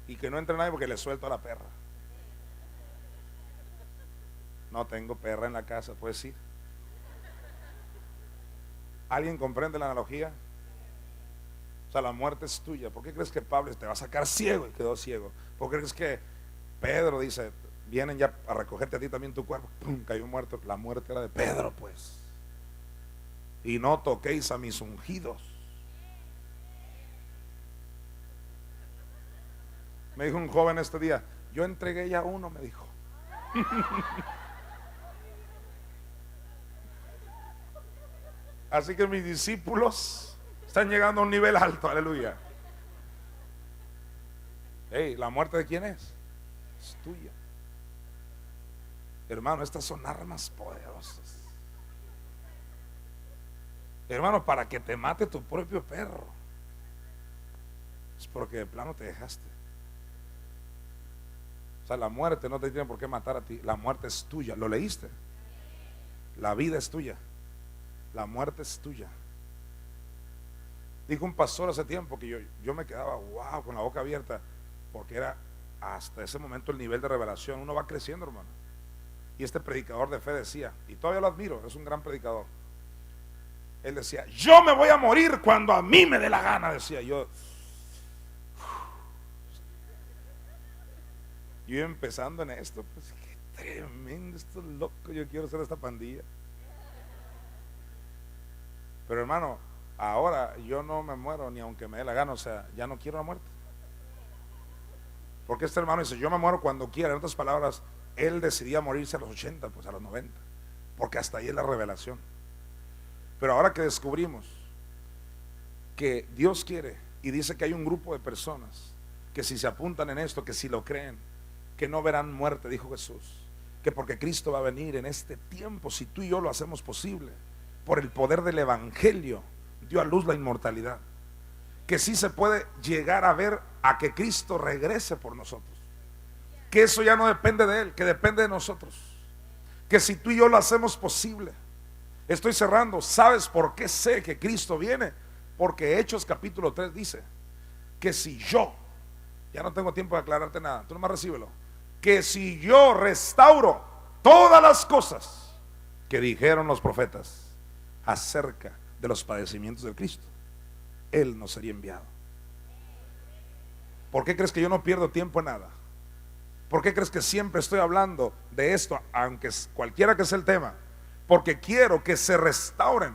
Y que no entre nadie porque le suelto a la perra. No tengo perra en la casa, puedes ir. ¿Alguien comprende la analogía? O sea, la muerte es tuya. ¿Por qué crees que Pablo te va a sacar ciego y quedó ciego? ¿Por qué crees que Pedro dice, vienen ya a recogerte a ti también tu cuerpo? ¡Pum! Cayó muerto. La muerte era de Pedro, pues. Y no toquéis a mis ungidos. Me dijo un joven este día, yo entregué ya uno, me dijo. Así que mis discípulos están llegando a un nivel alto, aleluya. Hey, ¿la muerte de quién es? Es tuya. Hermano, estas son armas poderosas. Hermano, para que te mate tu propio perro, es porque de plano te dejaste. O sea, la muerte no te tiene por qué matar a ti. La muerte es tuya. ¿Lo leíste? La vida es tuya. La muerte es tuya. Dijo un pastor hace tiempo que yo me quedaba wow, con la boca abierta, porque era hasta ese momento el nivel de revelación. Uno va creciendo, hermano. Y este predicador de fe decía, y todavía lo admiro, es un gran predicador. Él decía, yo me voy a morir cuando a mí me dé la gana, decía yo. Yo empezando en esto, pues qué tremendo, esto es loco, yo quiero ser esta pandilla. Pero hermano, ahora yo no me muero ni aunque me dé la gana, o sea, ya no quiero la muerte. Porque este hermano dice, yo me muero cuando quiera. En otras palabras, él decidía morirse a los 80, pues a los 90, porque hasta ahí es la revelación. Pero ahora que descubrimos que Dios quiere y dice que hay un grupo de personas que si se apuntan en esto, que si lo creen, que no verán muerte, dijo Jesús, que porque Cristo va a venir en este tiempo, si tú y yo lo hacemos posible, por el poder del evangelio, dio a luz la inmortalidad, que sí se puede llegar a ver a que Cristo regrese por nosotros, que eso ya no depende de Él, que depende de nosotros, que si tú y yo lo hacemos posible. Estoy cerrando. ¿Sabes por qué sé que Cristo viene? Porque Hechos capítulo 3 dice que si yo, ya no tengo tiempo de aclararte nada, tú nomás recíbelo, que si yo restauro todas las cosas que dijeron los profetas acerca de los padecimientos del Cristo, Él nos sería enviado. ¿Por qué crees que yo no pierdo tiempo en nada? ¿Por qué crees que siempre estoy hablando de esto, aunque cualquiera que sea el tema? Porque quiero que se restauren,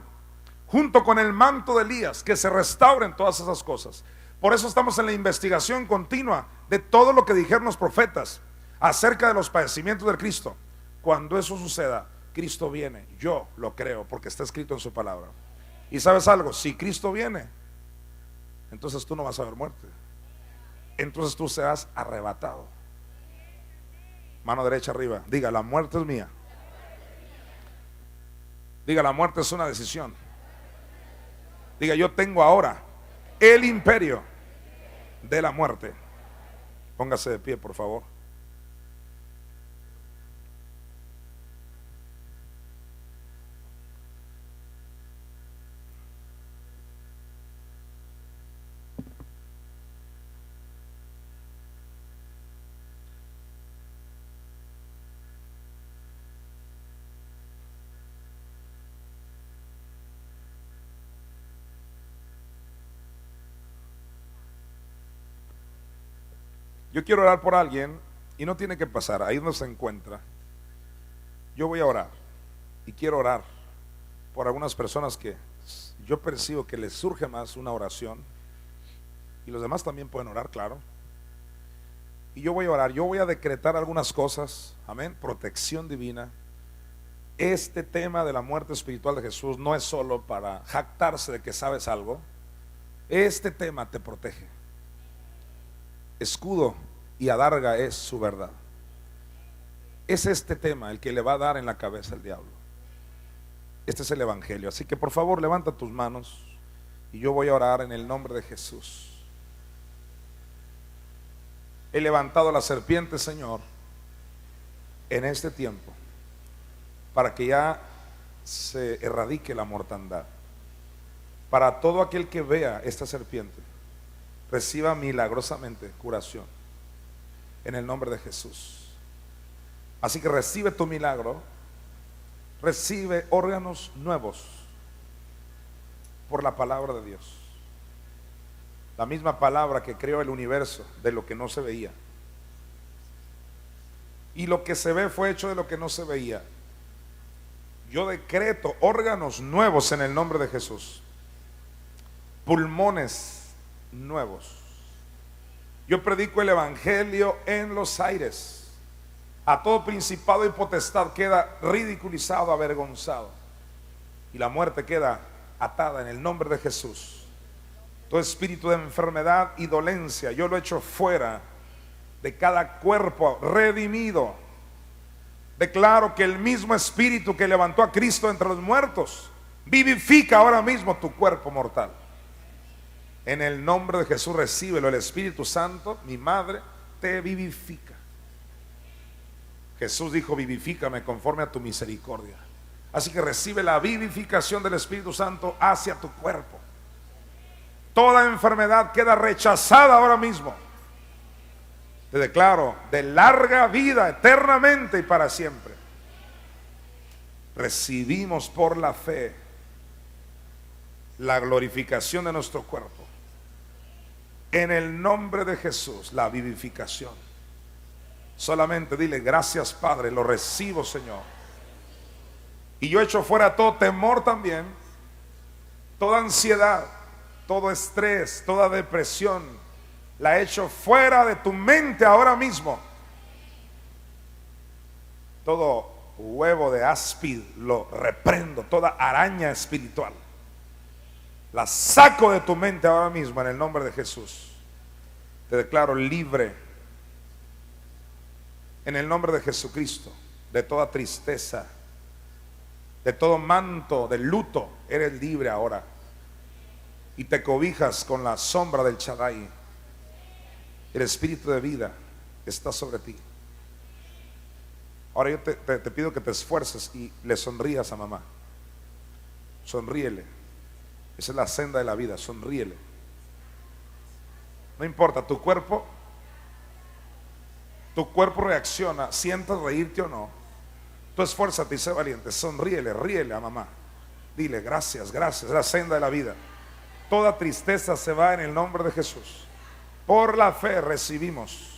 junto con el manto de Elías, que se restauren todas esas cosas. Por eso estamos en la investigación continua de todo lo que dijeron los profetas acerca de los padecimientos del Cristo. Cuando eso suceda, Cristo viene. Yo lo creo porque está escrito en su palabra. Y sabes algo, si Cristo viene, entonces tú no vas a ver muerte. Entonces tú serás arrebatado. Mano derecha arriba. Diga, la muerte es mía. Diga, la muerte es una decisión. Diga, yo tengo ahora el imperio de la muerte. Póngase de pie, por favor. Yo quiero orar por alguien y no tiene que pasar, ahí donde se encuentra. Yo voy a orar y quiero orar por algunas personas que yo percibo que les surge más una oración, y los demás también pueden orar, claro. Y yo voy a orar, yo voy a decretar algunas cosas, amén, protección divina. Este tema de la muerte espiritual de Jesús no es solo para jactarse de que sabes algo. Este tema te protege. Escudo y adarga es su verdad. Es este tema el que le va a dar en la cabeza al diablo. Este es el evangelio. Así que por favor levanta tus manos y yo voy a orar en el nombre de Jesús. He levantado la serpiente, Señor, en este tiempo, para que ya se erradique la mortandad. Para todo aquel que vea esta serpiente, reciba milagrosamente curación en el nombre de Jesús. Así que recibe tu milagro, recibe órganos nuevos por la palabra de Dios. La misma palabra que creó el universo de lo que no se veía. Y lo que se ve fue hecho de lo que no se veía. Yo decreto órganos nuevos en el nombre de Jesús. Pulmones nuevos. Yo predico el evangelio en los aires. A todo principado y potestad queda ridiculizado, avergonzado. Y la muerte queda atada en el nombre de Jesús. Todo espíritu de enfermedad y dolencia, yo lo echo fuera de cada cuerpo redimido. Declaro que el mismo espíritu que levantó a Cristo entre los muertos vivifica ahora mismo tu cuerpo mortal. En el nombre de Jesús recíbelo. El Espíritu Santo, mi madre, te vivifica. Jesús dijo: vivifícame conforme a tu misericordia. Así que recibe la vivificación del Espíritu Santo hacia tu cuerpo. Toda enfermedad queda rechazada ahora mismo. Te declaro de larga vida eternamente y para siempre. Recibimos por la fe la glorificación de nuestro cuerpo. En el nombre de Jesús, la vivificación. Solamente dile: gracias, Padre, lo recibo, Señor. Y yo echo fuera todo temor también, toda ansiedad, todo estrés, toda depresión. La echo fuera de tu mente ahora mismo. Todo huevo de áspid lo reprendo. Toda araña espiritual la saco de tu mente ahora mismo en el nombre de Jesús. Te declaro libre en el nombre de Jesucristo de toda tristeza, de todo manto de luto. Eres libre ahora y te cobijas con la sombra del Shaddai. El espíritu de vida está sobre ti. Ahora yo te pido que te esfuerces y le sonrías a mamá. Sonríele. Esa es la senda de la vida, sonríele. No importa, tu cuerpo reacciona, sientas reírte o no. Tú esfuérzate y sé valiente, sonríele, ríele a mamá. Dile: gracias, gracias, es la senda de la vida. Toda tristeza se va en el nombre de Jesús. Por la fe recibimos